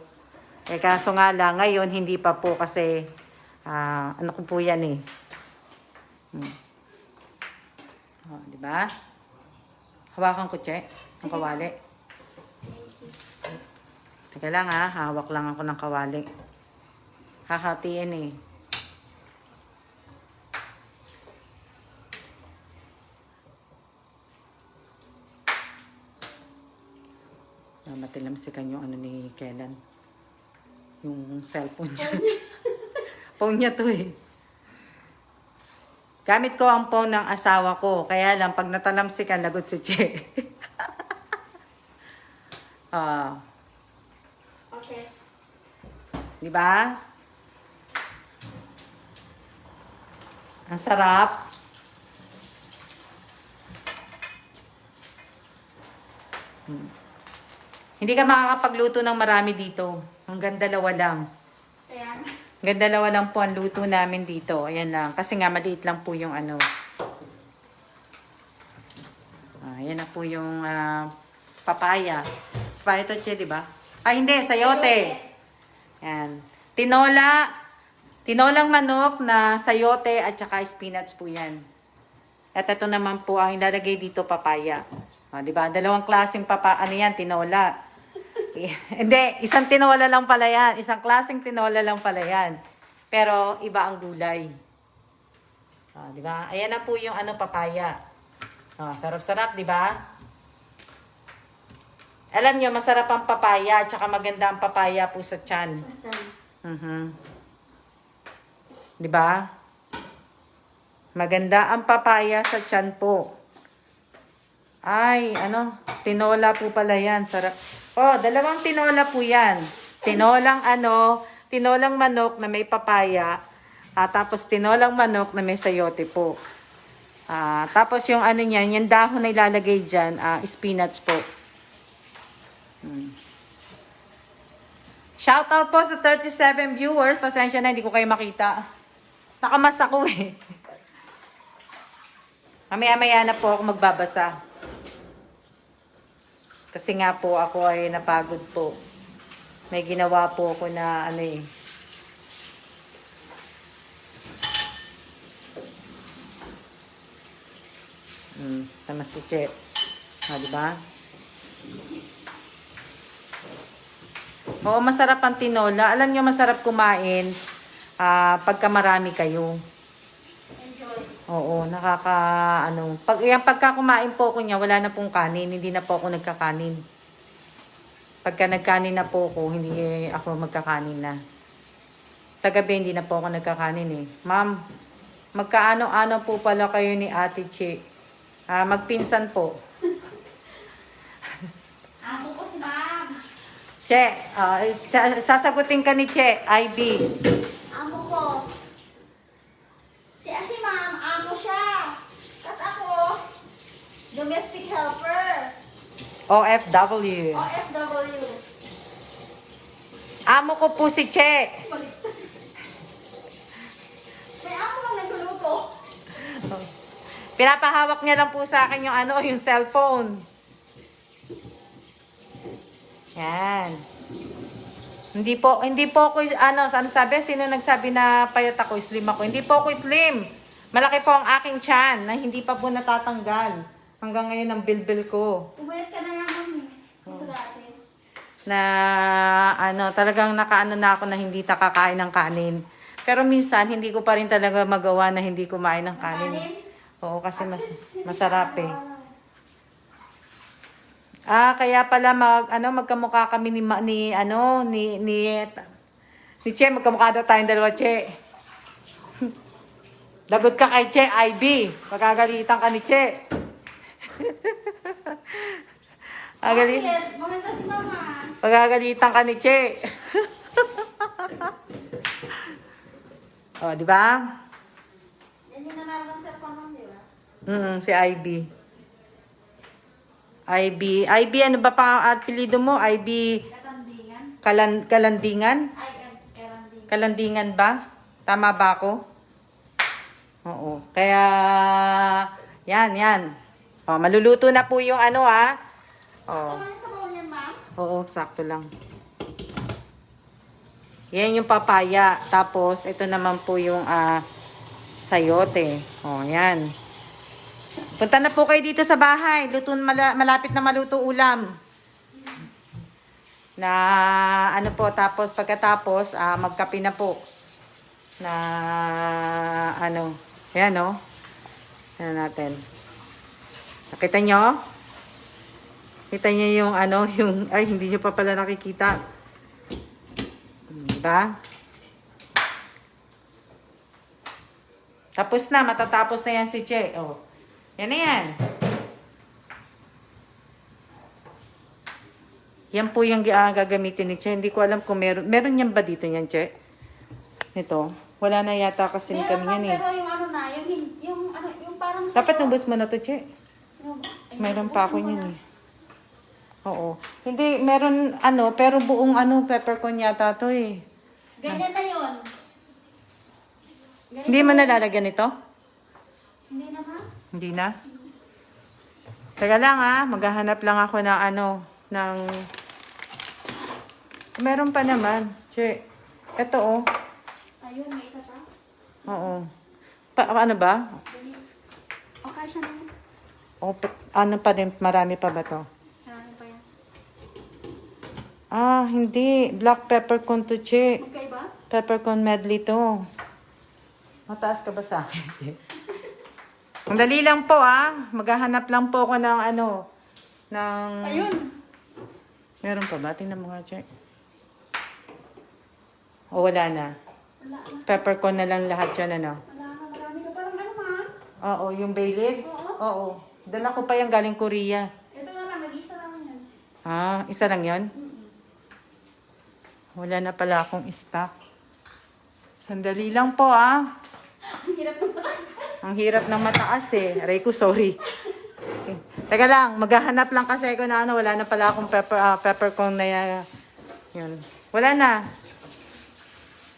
Kaso nga lang, ngayon hindi pa po kasi ko po yan eh. Di ba? Hawakan ko, Che. Ang kawali. Teka lang hawak lang ako ng kawali. Hahatiin eh. Matilamsikan yung ni Kellan. Yung cellphone niya. Phone niya to eh. Gamit ko ang phone ng asawa ko. Kaya lang, pag natalamsikan, lagot si Che. Okay. Di ba? Ang sarap. Hindi ka makakapagluto ng marami dito. Hanggang 2 lang. Kaya, Hanggang 2 lang po ang luto namin dito. Ayan lang. Kasi nga maliit lang po yung ayan na po yung papaya. Papaya to, Che, di ba? Hindi. Sayote. Ayan. Tinolang manok na sayote at saka spinach po yan. At ito naman po ang ilalagay dito, papaya. Di ba? 2 klaseng yan, tinola. Hindi, isang tinola lang pala yan. Isang klaseng tinola lang pala yan. Pero iba ang gulay. Di ba? Ayan na po yung papaya. Sarap-sarap, di ba? Alam nyo, masarap ang papaya, tsaka maganda ang papaya po sa tiyan. Di ba? Maganda ang papaya sa tiyan po. Ay, tinola po pala yan. Sarap. 2 tinola po yan. Tinolang manok na may papaya. Tapos tinolang manok na may sayote po. Tapos yung niyan, yung dahon na ilalagay dyan, spinach po. Shoutout po sa 37 viewers. Pasensya na, hindi ko kayo makita. Nakamas ako eh. Mamaya-maya na po ako magbabasa. Kasi nga po ako ay napagod po. May ginawa po ako na ano eh. Sama si Che. Diba? Oo, masarap ang tinola. Alam nyo, masarap kumain pagka marami kayo. Enjoy. Oo, pagka kumain po ako niya, wala na pong kanin. Hindi na po ako nagkakanin. Pagka nagkanin na po ako, hindi ako magkakanin na. Sa gabi, hindi na po ako nagkakanin eh. Ma'am, magkaano-ano po pala kayo ni Ate Che? Magpinsan po. Ako po si Ma'am. Che, sasagutin ka ni Che, IB. Amo ko. Si Ma'am, amo siya. Tapos ako, domestic helper. OFW. OFW. Amo ko po si Che. May amo lang nagluluto. Pinapahawak niya lang po sa akin yung cellphone. Yan. Hindi po ako, sino nagsabi na payat ako, slim ako? Hindi po ako slim. Malaki po ang aking tiyan na hindi pa po natatanggal. Hanggang ngayon ang bilbil ko. Umayat ka na naman eh. Sa dati. Na talagang nakaano na ako na hindi nakakain ng kanin. Pero minsan, hindi ko pa rin talaga magawa na hindi kumain ng kanin. Kanin? Oo, kasi masarap eh. Kaya pala magkamukha kami ni Che, magkamukha daw tayong dalawa, Che. Lagot ka kay Che, IB. Magagalitan ka ni Che. Bakit? Maganda si Mama. Magagalitan ka ni Che. Oh, di ba? Yan yung nanalo ng cellphone mo, di ba? Si IB. IB, ano ba pa ang apelido mo? IB Katandingan. Kalandingan? Ay, karandingan. Kalandingan ba? Tama ba ako? Oo. Kaya, yan. Maluluto na po yung Oh. Ano yung sabaw niyan, Ma'am? Oo, sakto lang. Yan yung papaya. Tapos, ito naman po yung sayote. Yan. Punta na po kayo dito sa bahay. Malapit na maluto ulam. Tapos pagkatapos, magkape na po. Ayan Ayan natin. Nakita nyo? Kita nyo yung hindi nyo pa pala nakikita. Diba? Tapos na, matatapos na yan si Che. Yan na yan. Yan po yung gagamitin ni Che. Hindi ko alam kung meron yan ba dito yan, Che? Ito. Wala na yata kasi kami yan eh. Pero yung parang Dapat nubos mo na to, Che. Ay, Meron pa ako yun eh. Oo. Hindi, meron pero buong peppercorn yata to eh. Ganyan na yun. Hindi mo nalalagyan ito? Hindi naman. Hindi na? Teka lang maghahanap lang ako ng meron pa naman. Che. Ito Ayun, may isa pa. Oo. Ano ba? Okay siya na yun. Ano pa rin? Marami pa ba to? Marami pa yan. Hindi. Black peppercorn to, Che. Magkaiba? Peppercorn medley to. Mataas ka ba sa akin? Ang dali lang po, Maghahanap lang po ako ng Ayun. Meron pa ba? Tingnan mo nga, Che. Wala na. Wala na. Peppercorn na lang lahat yan, Wala na. Marami ka parang Ma'am? Oo, yung bay leaves? Oo. Dala ko pa yung galing Korea. Ito na lang. Nag-isa lang yan. Isa lang yon? Wala na pala akong stock. Sandali lang po, Ang hirap na. Ang hirap ng mataas eh. Aray ko, sorry. Okay. Teka lang, maghahanap lang kasi ako na wala na pala akong peppercorn na yun. Wala na.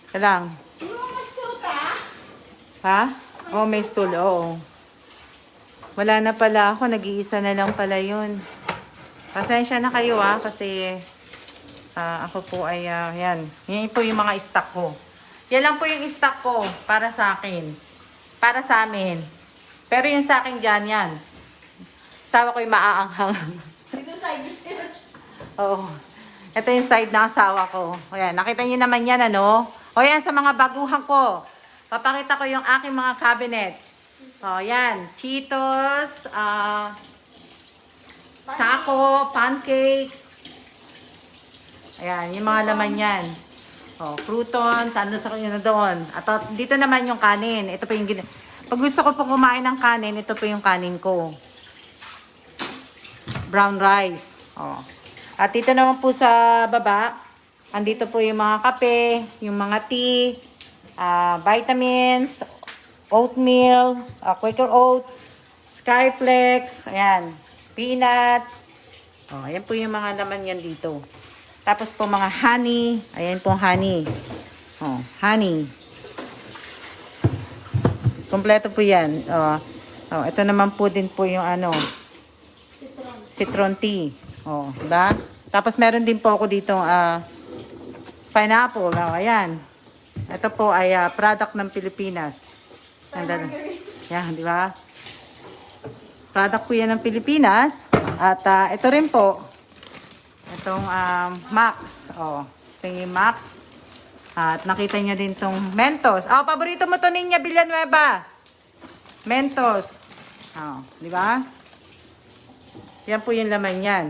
Ito lang. Ha? Oh, may stool. Oo. Wala na pala ako. Nag-iisa na lang pala yun. Pasensya na kayo kasi ako po ay, yan. Yan po yung mga stock ko. Yan lang po yung stock ko para sa akin. Para sa amin. Pero yung sa akin dyan, yan. Asawa ko yung maaanghang. Dito side sir. Oo. Ito yung side ng asawa ko. Ayan, nakita niyo naman yan, ano? O yan, sa mga baguhan ko. Papakita ko yung aking mga cabinet. O, yan. Cheetos, taco, pancake. Ayan, yung mga laman yan. O, croutons, ando sa kanya na doon. At dito naman yung kanin. Ito po yung pag gusto ko po kumain ng kanin, ito po yung kanin ko. Brown rice. O. At dito naman po sa baba, andito po yung mga kape, yung mga tea, vitamins, oatmeal, Quaker Oat, Skyflex, ayan, peanuts. Oh, ayan po yung mga laman yan dito. Tapos po mga honey, ayan po honey. Oh, honey. Kompleto po yan. Oh, ito naman po din po yung citron tea. Oh, diba? Tapos meron din po ako dito pineapple. Oh, ayan. Ito po ay product ng Pilipinas. Yan, di ba? Product po yan ng Pilipinas. At ito rin po. Itong Max. Oh, ito yung Max. At nakita niyo din tong Mentos. Oh, paborito mo to Ninya Villanueva. Mentos. Oh, di ba? Yan po yung laman yan.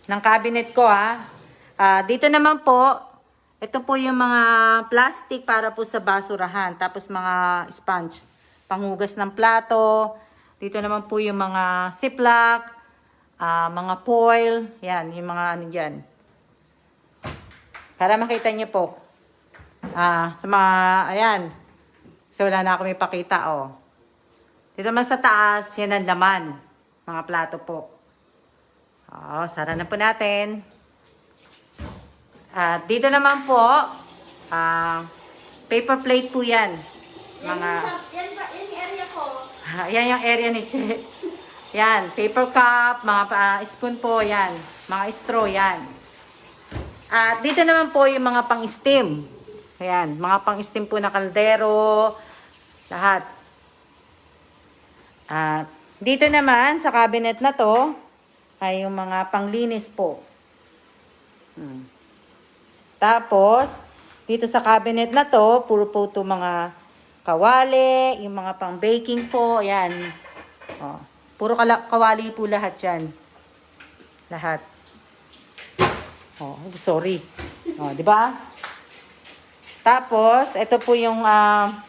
Ng cabinet ko dito naman po, ito po yung mga plastic para po sa basurahan. Tapos mga sponge, panghugas ng plato. Dito naman po yung mga Ziploc, mga foil. Yan, yung mga ano dyan. Para makita niyo po. Sa mga, ayan. So, wala na ako may pakita, oh. Dito naman sa taas, yan ang laman. Mga plato po. Oh, sara na po natin. At dito naman po, paper plate po yan. Mga, Yan yung area ko. yan yung area ni Che. Yan, paper cup, mga spoon po, yan. Mga straw, yan. At dito naman po yung mga pang-steam. Ayan, mga pang-steam po na kaldero, lahat. At dito naman, sa cabinet na to, ay yung mga panglinis po. Tapos, dito sa cabinet na to, puro po ito mga kawali, yung mga pang baking po, ayan. Oh, puro kawali po lahat yan. Lahat. Oh, sorry. Oh, di ba? Tapos, ito po yung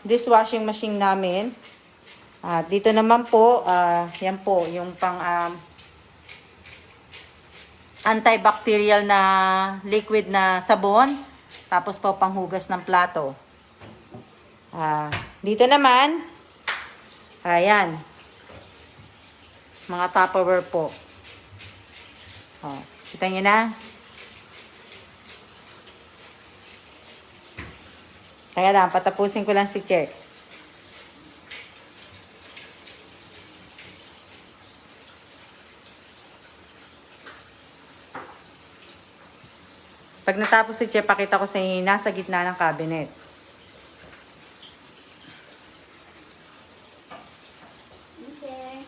dishwashing machine namin. Dito naman po, yan po, yung pang antibacterial na liquid na sabon. Tapos po, panghugas ng plato. Dito naman, ayan, mga Tupperware po. Oh, kita nyo na? Kaya lang, patapusin ko lang si Che. Pag natapos si Che, pakita ko sa inyo, nasa gitna ng cabinet. Okay.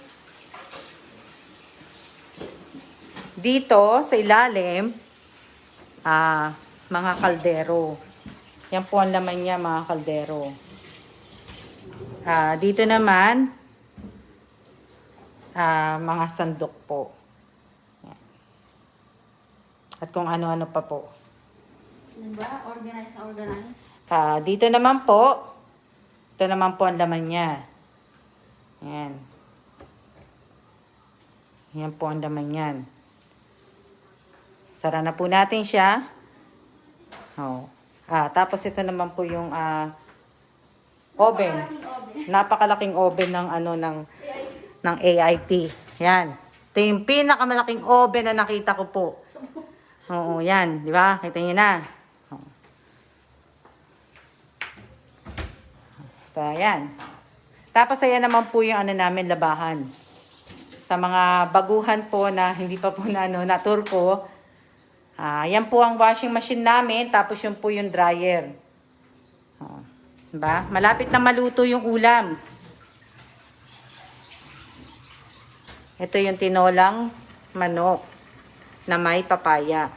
Dito, sa ilalim, mga kaldero. Yan po ang laman niya, mga kaldero. Dito naman, mga sandok po. Yan. At kung ano-ano pa po. Diba? Organize na organize. Dito naman po, ito naman po ang laman niya. Yan. Yan po ang laman yan. Sara na po natin siya. Oh. Tapos ito naman po yung oven. Napakalaking oven ng ng AIT. Yan. Ito yung pinakamalaking oven na nakita ko po. Oo, yan. Di ba? Kita niyo na. Oo. Ito, yan. Tapos, ayan naman po yung ano namin, labahan. Sa mga baguhan po na hindi pa po na, na-tour ko. Yan po ang washing machine namin. Tapos, yun po yung dryer. Oo. Diba? Malapit na maluto yung ulam. Ito yung tinolang manok na may papaya.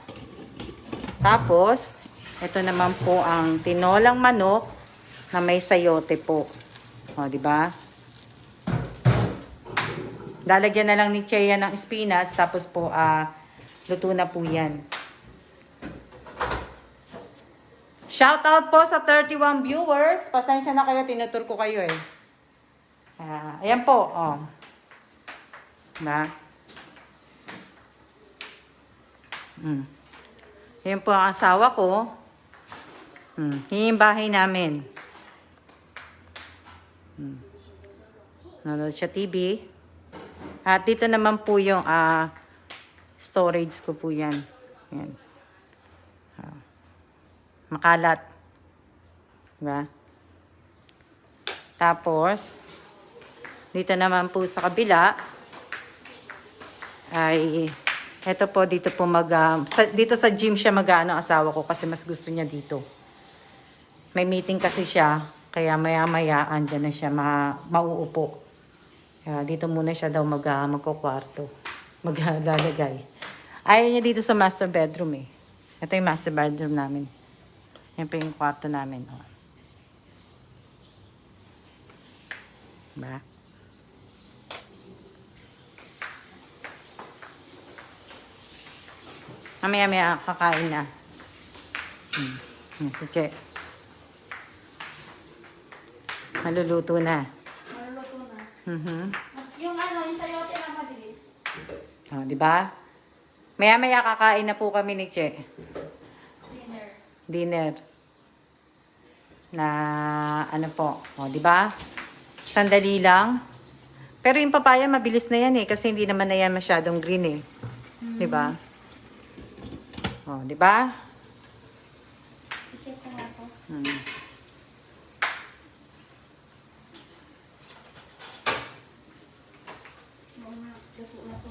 Tapos, ito naman po ang tinolang manok na may sayote po. O, di ba? Lalagyan na lang ni Chea ng spinach, tapos po, luto na po yan. Shout out po sa 31 viewers. Pasensya na kayo, tinutur ko kayo eh. Ayan po, oh. Diba? Ayan po ang asawa ko. Yan yung bahay namin. Nanonood siya TV. At dito naman po yung storage ko po yan. Yan. Makalat. Diba? Tapos, dito naman po sa kabila, ay, eto po, dito po dito sa gym siya mag-ano asawa ko kasi mas gusto niya dito. May meeting kasi siya, kaya maya-maya, andyan na siya mauupo. Kaya dito muna siya daw magkukwarto. Maglalagay. Ayaw niya dito sa master bedroom eh. Ito yung master bedroom namin. Yan po yung kwarto namin. Oh. Diba? Mamaya kakain na. Si Che. Maluluto na. Maluluto na. Yung yung sayote na mabilis. Oh, di ba? Maya kakain na po kami ni Che. Dinner. Na ano po, oh, di ba? Sandali lang. Pero yung papaya mabilis na yan eh kasi hindi naman na yan masyadong green eh. Di ba? Oh, di ba? I-check ko nga po. Luto na to.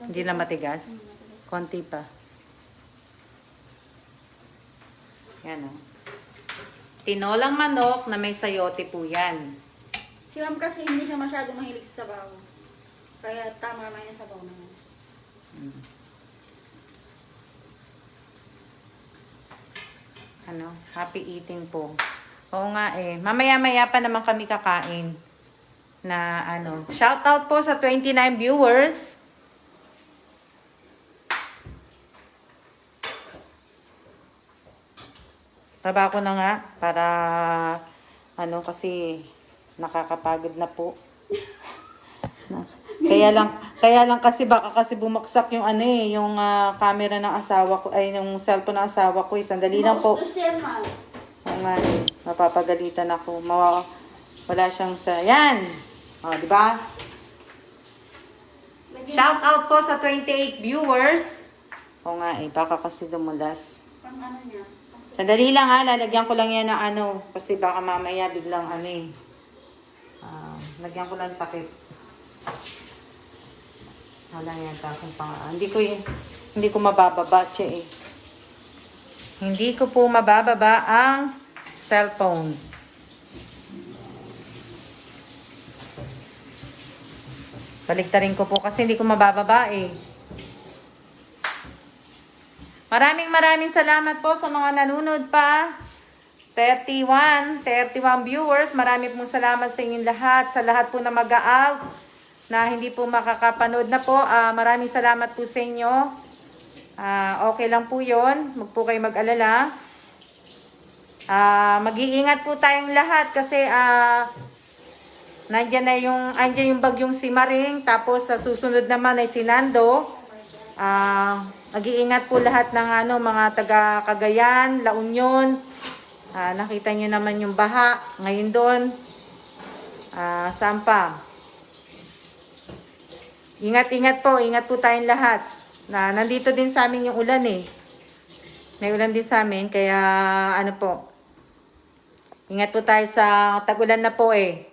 Hindi na matigas. Konti pa. Yan o. Tinolang manok na may sayote po yan. Si ma'am kasi hindi siya masyado mahilig sa sabaw. Kaya tama naman yung sabaw na yan. Happy eating po. Oo nga eh. Mamaya-maya pa naman kami kakain. Na shout out po sa 29 viewers. Baba ko na nga para kasi nakakapagod na po. Kaya lang kasi baka kasi bumaksak yung yung camera ng asawa ko ay yung cellphone ng asawa ko. Sandali lang po. Gusto siya, ma'am. Oo nga eh. Mapapagalitan ako. Wala siyang yan. O, di ba? Shout out po sa 28 viewers. Oo nga eh. Baka kasi dumulas. Pang niya. Sandali lang ha. Lalagyan ko lang yan ng kasi baka mamaya biglang lagyan ko lang takip. Wala yan takong pang hindi ko mabababa siya eh. Hindi ko po mabababa ang cellphone. Baliktarin ko po kasi hindi ko mabababa eh. Maraming salamat po sa mga nanonood pa. 31 viewers. Maraming pong salamat sa inyong lahat. Sa lahat po na mag-out na hindi po makakapanood na po. Maraming salamat po sa inyo. Okay lang po yun. Huwag po kayo mag-alala. Mag-iingat po tayong lahat kasi andyan yung bagyong si Maring. Tapos sa susunod naman ay si Nando. Mag-iingat po lahat ng mga taga Cagayan, La Union. Nakita nyo naman yung baha ngayon doon. Saan pa? Ingat po tayong lahat. Na nandito din sa amin yung ulan eh. May ulan din sa amin, kaya ano po. Ingat po tayo sa tag-ulan na po eh.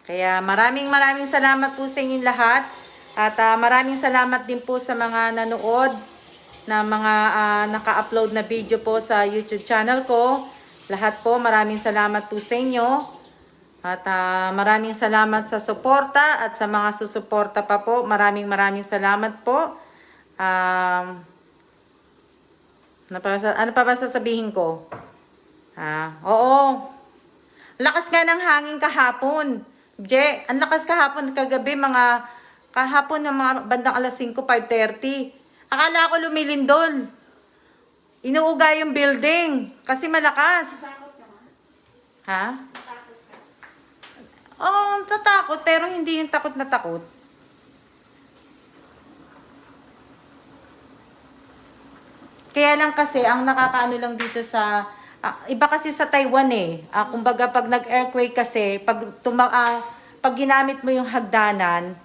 Kaya maraming salamat po sa inyong lahat. At maraming salamat din po sa mga nanood na mga naka-upload na video po sa YouTube channel ko. Lahat po, maraming salamat po sa inyo. At maraming salamat sa suporta at sa mga susuporta pa po. Maraming salamat po. Ano pa ba sasabihin ko? Oo. Lakas nga ng hangin kahapon. Ang lakas kahapon kagabi, kahapon ng mga bandang alas 5, 5:30. Akala ko lumilindol. Inuuga yung building kasi malakas. Takot naman. Ha? Takot ka. Oo, tatakot pero hindi yung takot na takot. Kaya lang kasi ang nakakaano lang dito sa iba kasi sa Taiwan eh. Kumbaga pag nag-earthquake kasi, pag ginamit mo yung hagdanan,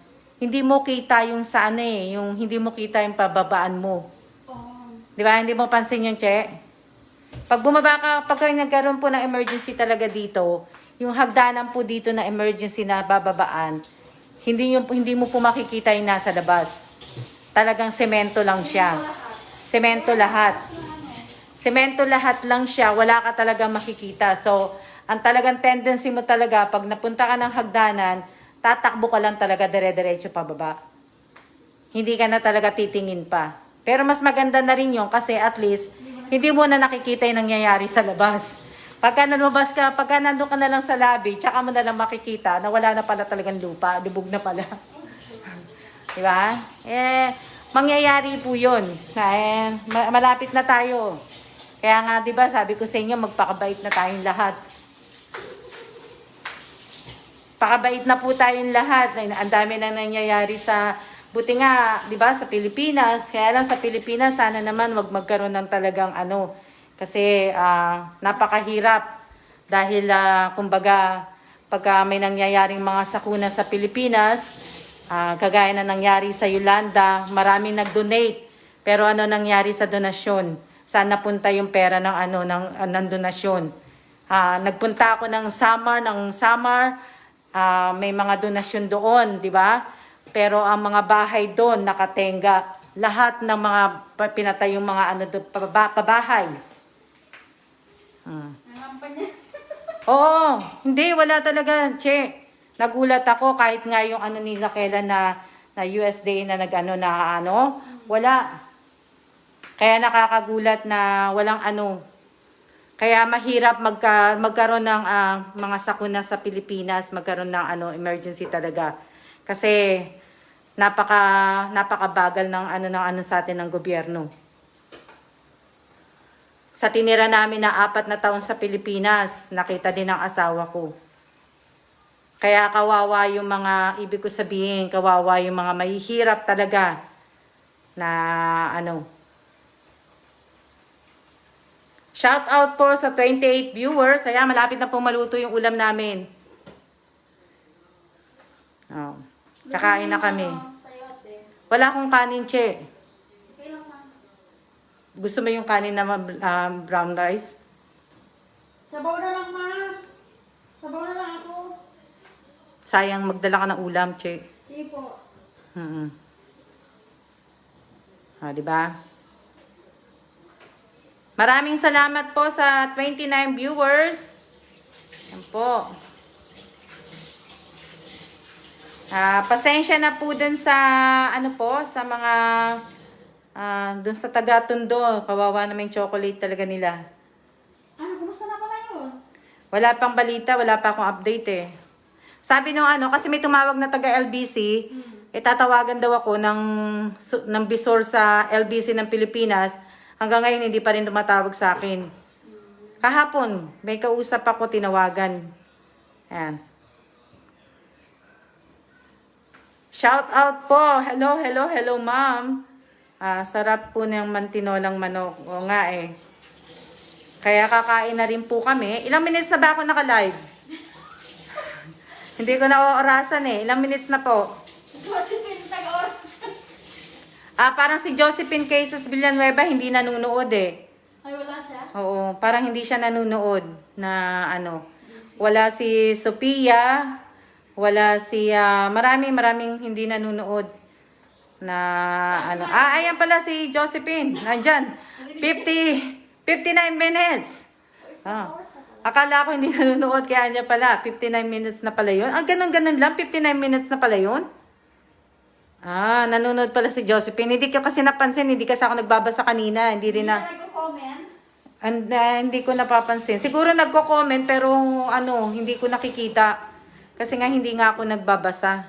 hindi mo kita yung sa ano eh, yung hindi mo kita yung pababaan mo. Oh. 'Di ba? Hindi mo pansin yung Che? Pag bumaba ka, pag nagkaroon po ng emergency talaga dito, yung hagdanan po dito na emergency na bababaan, hindi mo po makikita yung nasa labas. Talagang semento lang siya. Semento lahat. Semento lahat lang siya, wala ka talagang makikita. So, ang talagang tendency mo talaga, pag napunta ka ng hagdanan, tatakbo ka lang talaga dire-diretso pababa. Hindi ka na talaga titingin pa. Pero mas maganda na rin yun kasi at least, hindi mo na nakikita yung nangyayari sa labas. Pagka nandun ka na lang sa lobby, tsaka mo na lang makikita na wala na pala talagang lupa, lubog na pala. Diba? Mangyayari po yun. Malapit na tayo. Kaya nga, di ba, sabi ko sa inyo, magpakabait na tayong lahat. Pakabait na po tayong lahat. Ang dami na nangyayari buti nga, di ba, sa Pilipinas. Kaya lang sa Pilipinas, sana naman wag magkaroon ng talagang kasi napakahirap. Dahil, kumbaga, pagka may nangyayaring mga sakuna sa Pilipinas, kagaya na nangyari sa Yolanda, maraming nag-donate. Pero ano nangyari sa donasyon? Saan napunta yung pera ng donasyon? Nagpunta ako ng Samar, may mga donasyon doon, di ba? Pero ang mga bahay doon nakatenga. Lahat ng mga pinatay yung mga pabahay. Oo, hindi, wala talaga, Che. Nagulat ako kahit nga yung nila kailan na USDA na wala. Kaya nakakagulat na walang Kaya mahirap magkaroon ng mga sakuna sa Pilipinas, magkaroon ng emergency talaga. Kasi napakabagal ng sa atin ng gobyerno. Sa tinira namin na 4 na taon sa Pilipinas, nakita din ng asawa ko. Kaya kawawa yung ibig ko sabihin, kawawa yung mga mahihirap talaga na Shout out po sa 28 viewers. Ayan, malapit na po maluto yung ulam namin. Kakain na kami. Wala akong kanin, Che. Gusto mo yung kanin na brown rice? Sabaw na lang, ma. Sabaw na lang ako. Sayang, magdala ka ng ulam, Che. Sige po. Diba? Maraming salamat po sa 29 viewers. Yan po. Pasensya na po dun sa sa mga dun sa taga-Tondo. Kawawa naman yung chocolate talaga nila. Kumusta na pala yun? Wala pang balita, wala pa akong update eh. Sabi nung kasi may tumawag na taga-LBC, tatawagan daw ako ng bisor sa LBC ng Pilipinas. Hanggang ngayon, hindi pa rin tumatawag sa akin. Kahapon, may kausap ako, tinawagan. Ayan. Shout out po. Hello, ma'am. Sarap po ng mantinolang manok. O nga eh. Kaya kakain na rin po kami. Ilang minutes na ba ako naka-live? Hindi ko na orasan eh. Ilang minutes na po? Kasi pinitag oras. Parang si Josephine Cases Villanueva hindi nanonood eh. Ay, wala siya? Oo, parang hindi siya nanonood na ano. Wala si Sophia, wala si maraming hindi nanonood na ano. Ayan pala si Josephine. Nandyan. 59 minutes. Akala ko hindi nanonood kaya niya pala. 59 minutes na pala yun. Ganun lang. 59 minutes na pala yun. Nanonood pala si Josephine. Hindi ko kasi napansin. Hindi kasi ako nagbabasa kanina. Hindi rin na... Hindi ka nagko-comment? Hindi ko napapansin. Siguro nagko-comment pero hindi ko nakikita. Kasi nga hindi nga ako nagbabasa.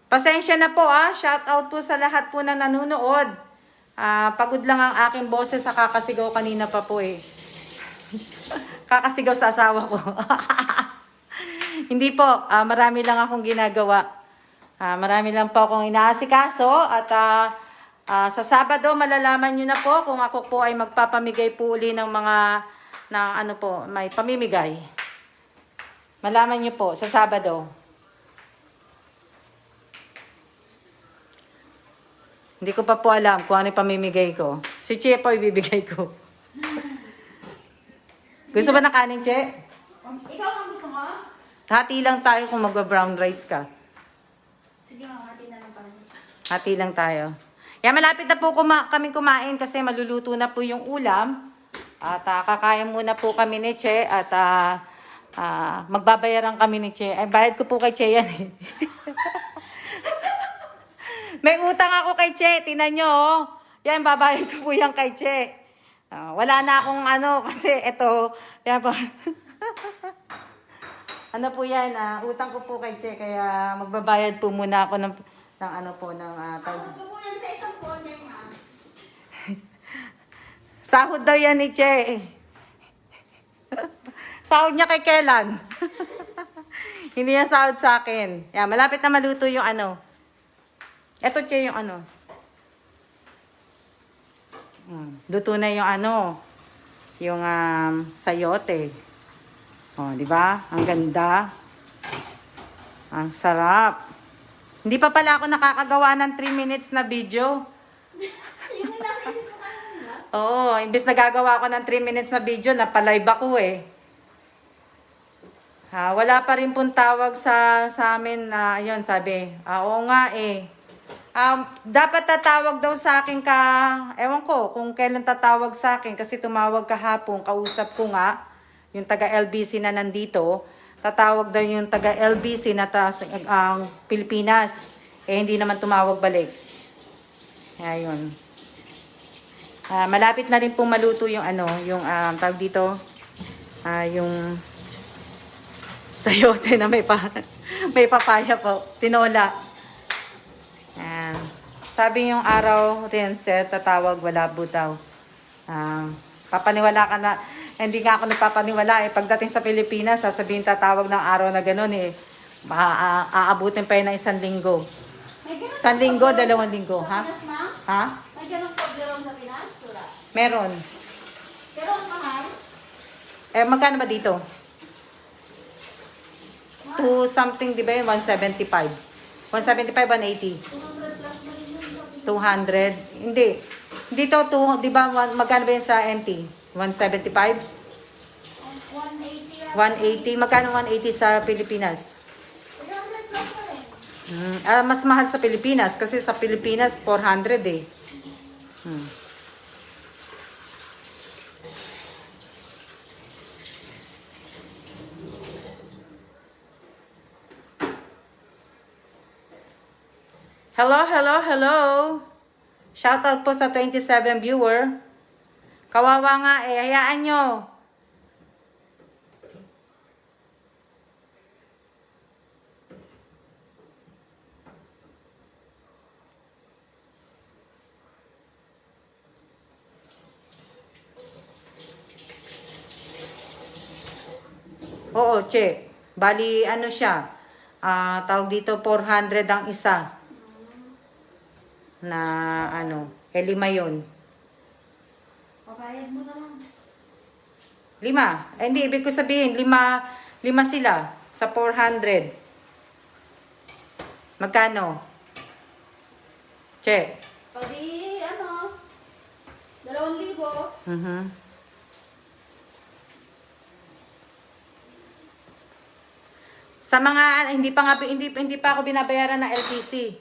Pasensya na po Shout out po sa lahat po na nanonood. Pagod lang ang aking boses sa kakasigaw kanina pa po eh. Kakasigaw sa asawa ko. Hindi po. Marami lang akong ginagawa. Marami lang po akong inaasikaso at sa Sabado malalaman nyo na po kung ako po ay magpapamigay po uli ng mga may pamimigay. Malaman nyo po sa Sabado. Hindi ko pa po alam kung ano yung pamimigay ko. Si Che po ibibigay ko. Gusto ba ng kanin, Che? Ikaw ang gusto mo? Hati lang tayo kung magba-brown rice ka. Sige, mamati na lang pala. Hati lang tayo. Yan, malapit na po kami kumain kasi maluluto na po yung ulam. At kakain muna po kami ni Che at magbabayaran kami ni Che. Ay, bayad ko po kay Che yan eh. May utang ako kay Che. Tingnan nyo Yan, babayad ko po yan kay Che. Wala na akong kasi ito. Yan po. Ano po yan, utang ko po kay Che. Kaya magbabayad po muna ako ng Ako po yan sa isang corner nga. Sahod daw yan ni Che. Sahod niya kay Kelan. Hindi yan sahod sa akin. Yan, malapit na maluto yung Eto, Che, yung luto na yung yung sayote. Oh, di ba? Ang ganda. Ang sarap. Hindi pa pala ako nakakagawa ng 3 minutes na video. Yung nasa isip ko kanina. Oo, imbes nagagawa ako ng 3 minutes na video, napalive ako eh. Wala pa rin pong tawag sa amin na, yun, sabi, oo nga eh. Dapat tatawag daw sa akin ewan ko kung kailan tatawag sa akin kasi tumawag kahapon, kausap ko nga, yung taga LBC na nandito, tatawag daw yung taga LBC na Pilipinas. Hindi naman tumawag balik. Ayun. Malapit na rin pong maluto yung tawag dito, yung sayote na may papaya po, tinola. Sabi yung araw rin, tatawag, wala butaw. Papaniwala ka na. Hindi nga ako nagpapaniwala eh. Pagdating sa Pilipinas, sasabihin tatawag ng araw na gano'n eh. Aabutin pa yun ng 1 linggo. 1 linggo, 2 linggo. Ha? Ha? May ganun pagdaroon sa Pinas? Wala. Meron. Pero ang mahal? Magkano ba dito? 2 something, di ba yun? 175. 175, 180. 200 plus na rin yun sa Pinas. 200. Hindi. Dito, di ba, magkano ba yun sa NT? 175? 180 180. Magkano 180 sa Pilipinas? 300 plus na rin. Mas mahal sa Pilipinas kasi sa Pilipinas 400 eh. Hello, hello, hello. Shoutout po sa 27 viewer. Kawawa nga eh, hayaan nyo. Oo, Che. Bali, siya. Tawag dito, 400 ang isa. Na, 5 yun. Pabayad mo na lang. 5. Hindi, ibig ko sabihin, 5 sila sa 400. Magkano? Che. O di, 2,000. Mhm. Sa mga hindi pa ako binabayaran ng LTC.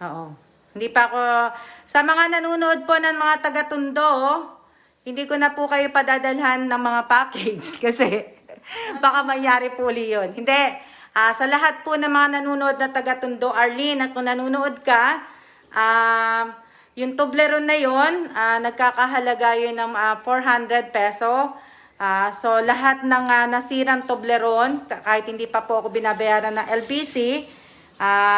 Oo. Hindi pa ako sa mga nanonood po ng mga taga-Tondo, hindi ko na po kayo padadalhan ng mga package kasi baka mangyari po uli yun. Hindi. Sa lahat po ng mga nanonood na taga-Tondo, Arlene, at kung nanonood ka, yung Toblerone na yun, nagkakahalaga yun ng 400 peso. So, lahat ng nasirang Toblerone, kahit hindi pa po ako binabayaran ng LBC,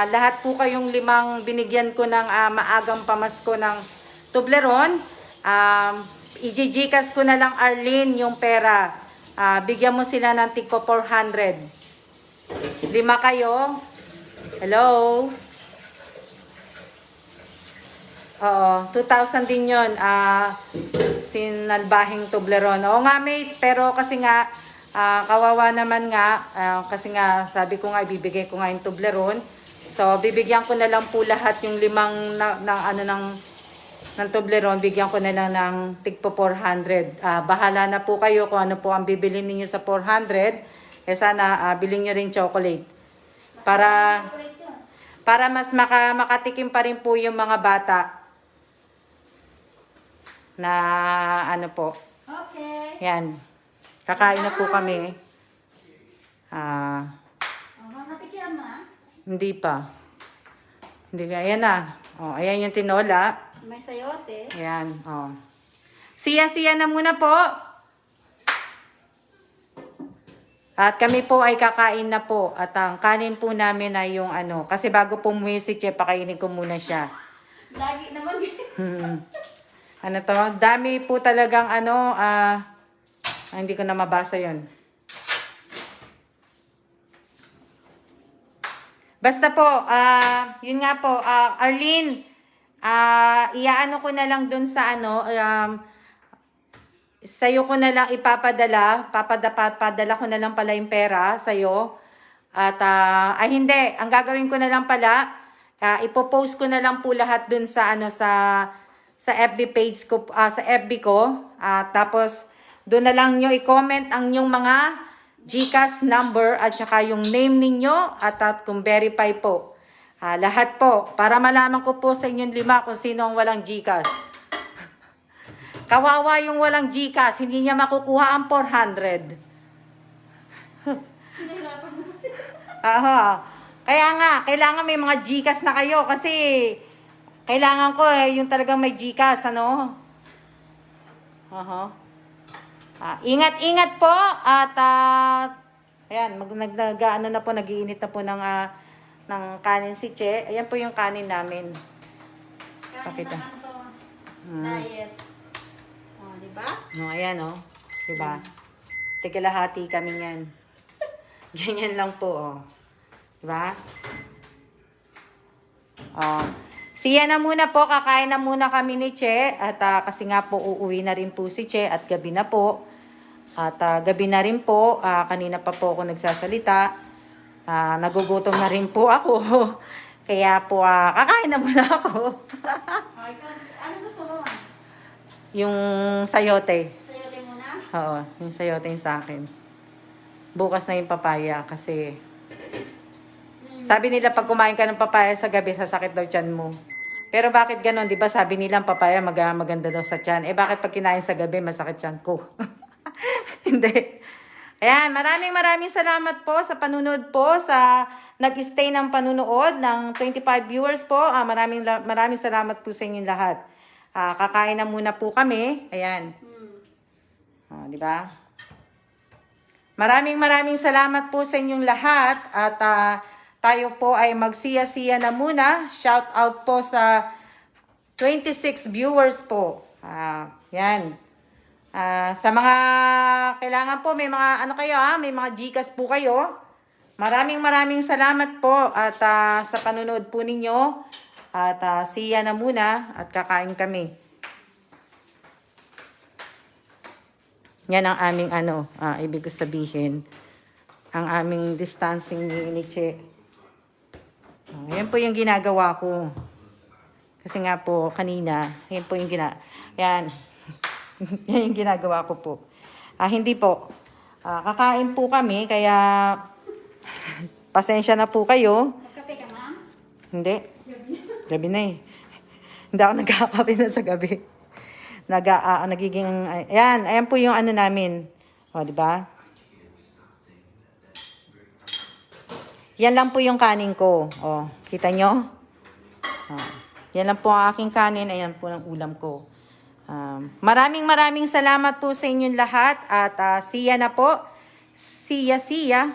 lahat po kayong 5 binigyan ko ng maagang pamasko ng Toblerone, i-gcash ko na lang, Arlene, yung pera. Bigyan mo sila ng tigpo 400. 5 kayo. Hello? Oo, 2,000 din yun. Sinalbahing Toblerone. Oo nga, mate. Pero kasi nga, kawawa naman nga. Kasi nga, sabi ko nga, ibibigay ko nga yung Toblerone. So, bibigyan ko na lang po lahat yung 5 ng Toblerone. Bigyan ko na lang ng tigpo 400. Bahala na po kayo kung ano po ang bibili ninyo sa 400. Sana, bilhin nyo rin chocolate. Para mas makatikim pa rin po yung mga bata. Na ano po. Okay. Yan. Kakain na po kami. Napicturean mo na? Hindi pa. Hindi ka. Ayan na. Ayan yung tinola. May sayote. Ayan. Siya na muna po. At kami po ay kakain na po. At ang kanin po namin ay yung kasi bago po umuwi si Che, pakainin ko muna siya. Lagi naman. Ano to? Dami po talagang hindi ko na mabasa yon. Basta po, yun nga po, Arlene, iaano ko na lang dun sa sa'yo ko na lang ipapadala, papadala ko na lang pala yung pera sa'yo. At, hindi, ang gagawin ko na lang pala, ipopost ko na lang po lahat dun sa sa FB page ko, sa FB ko. Tapos, doon na lang nyo i-comment ang inyong mga GCash number at saka yung name ninyo at kung verify po. Lahat po. Para malaman ko po sa inyong 5 kung sino ang walang GCash. Kawawa yung walang GCash. Hindi niya makukuha ang 400. Kaya nga, kailangan may mga GCash na kayo kasi kailangan ko yung talagang may GCash, Ingat-ingat po at ayan, na po, nagiinit na po ng kanin si Che. Ayan po yung kanin namin. Pakita. Kanin naman to. Diet. Diba? Ayan, diba? Tikalahati kami yan. Ganyan lang po, Diba? Siya na muna po, kakain na muna kami ni Che. At kasi nga po, uuwi na rin po si Che at gabi na po. At gabi na rin po, kanina pa po ako nagsasalita. Nagugutom na rin po ako. Kaya po, kakain na muna ako. Ano gusto mo? Yung sayote. Sayote muna? Oo, yung sayote yung sa akin. Bukas na yung papaya kasi sabi nila pag kumain ka ng papaya sa gabi, sasakit daw tiyan mo. Pero bakit ganon? Di ba sabi nila ang papaya maganda daw sa tiyan. Bakit pag kinain sa gabi, masakit tiyan ko? Hindi. Ayan, maraming salamat po sa panunod po, sa nag-stay ng panunood ng 25 viewers po. Maraming salamat po sa inyong lahat. Kakain na muna po kami. Ayan. Di ba? Maraming salamat po sa inyong lahat at tayo po ay magsiya-siya na muna. Shout out po sa 26 viewers po. Yan. Sa mga kailangan po, may mga may mga GCash po kayo. Maraming salamat po at sa panunood po ninyo. At siya na muna at kakain kami. Yan ang aming ibig ko sabihin. Ang aming distancing ni Che. Yan po yung ginagawa ko. Kasi nga po, kanina, yan po yung yan. Yan yung ginagawa ko po. Hindi po. Kakain po kami, kaya pasensya na po kayo. Magkape ka, ma'am? Hindi. Gabi na eh. Hindi ako nagkakape na sa gabi. Nagiging, ayan po yung ano namin. O, di ba? Yan lang po yung kanin ko. O, kita nyo? Yan lang po ang aking kanin. Ayan po ang ulam ko. Maraming salamat po sa inyong lahat. At siya na po. See ya.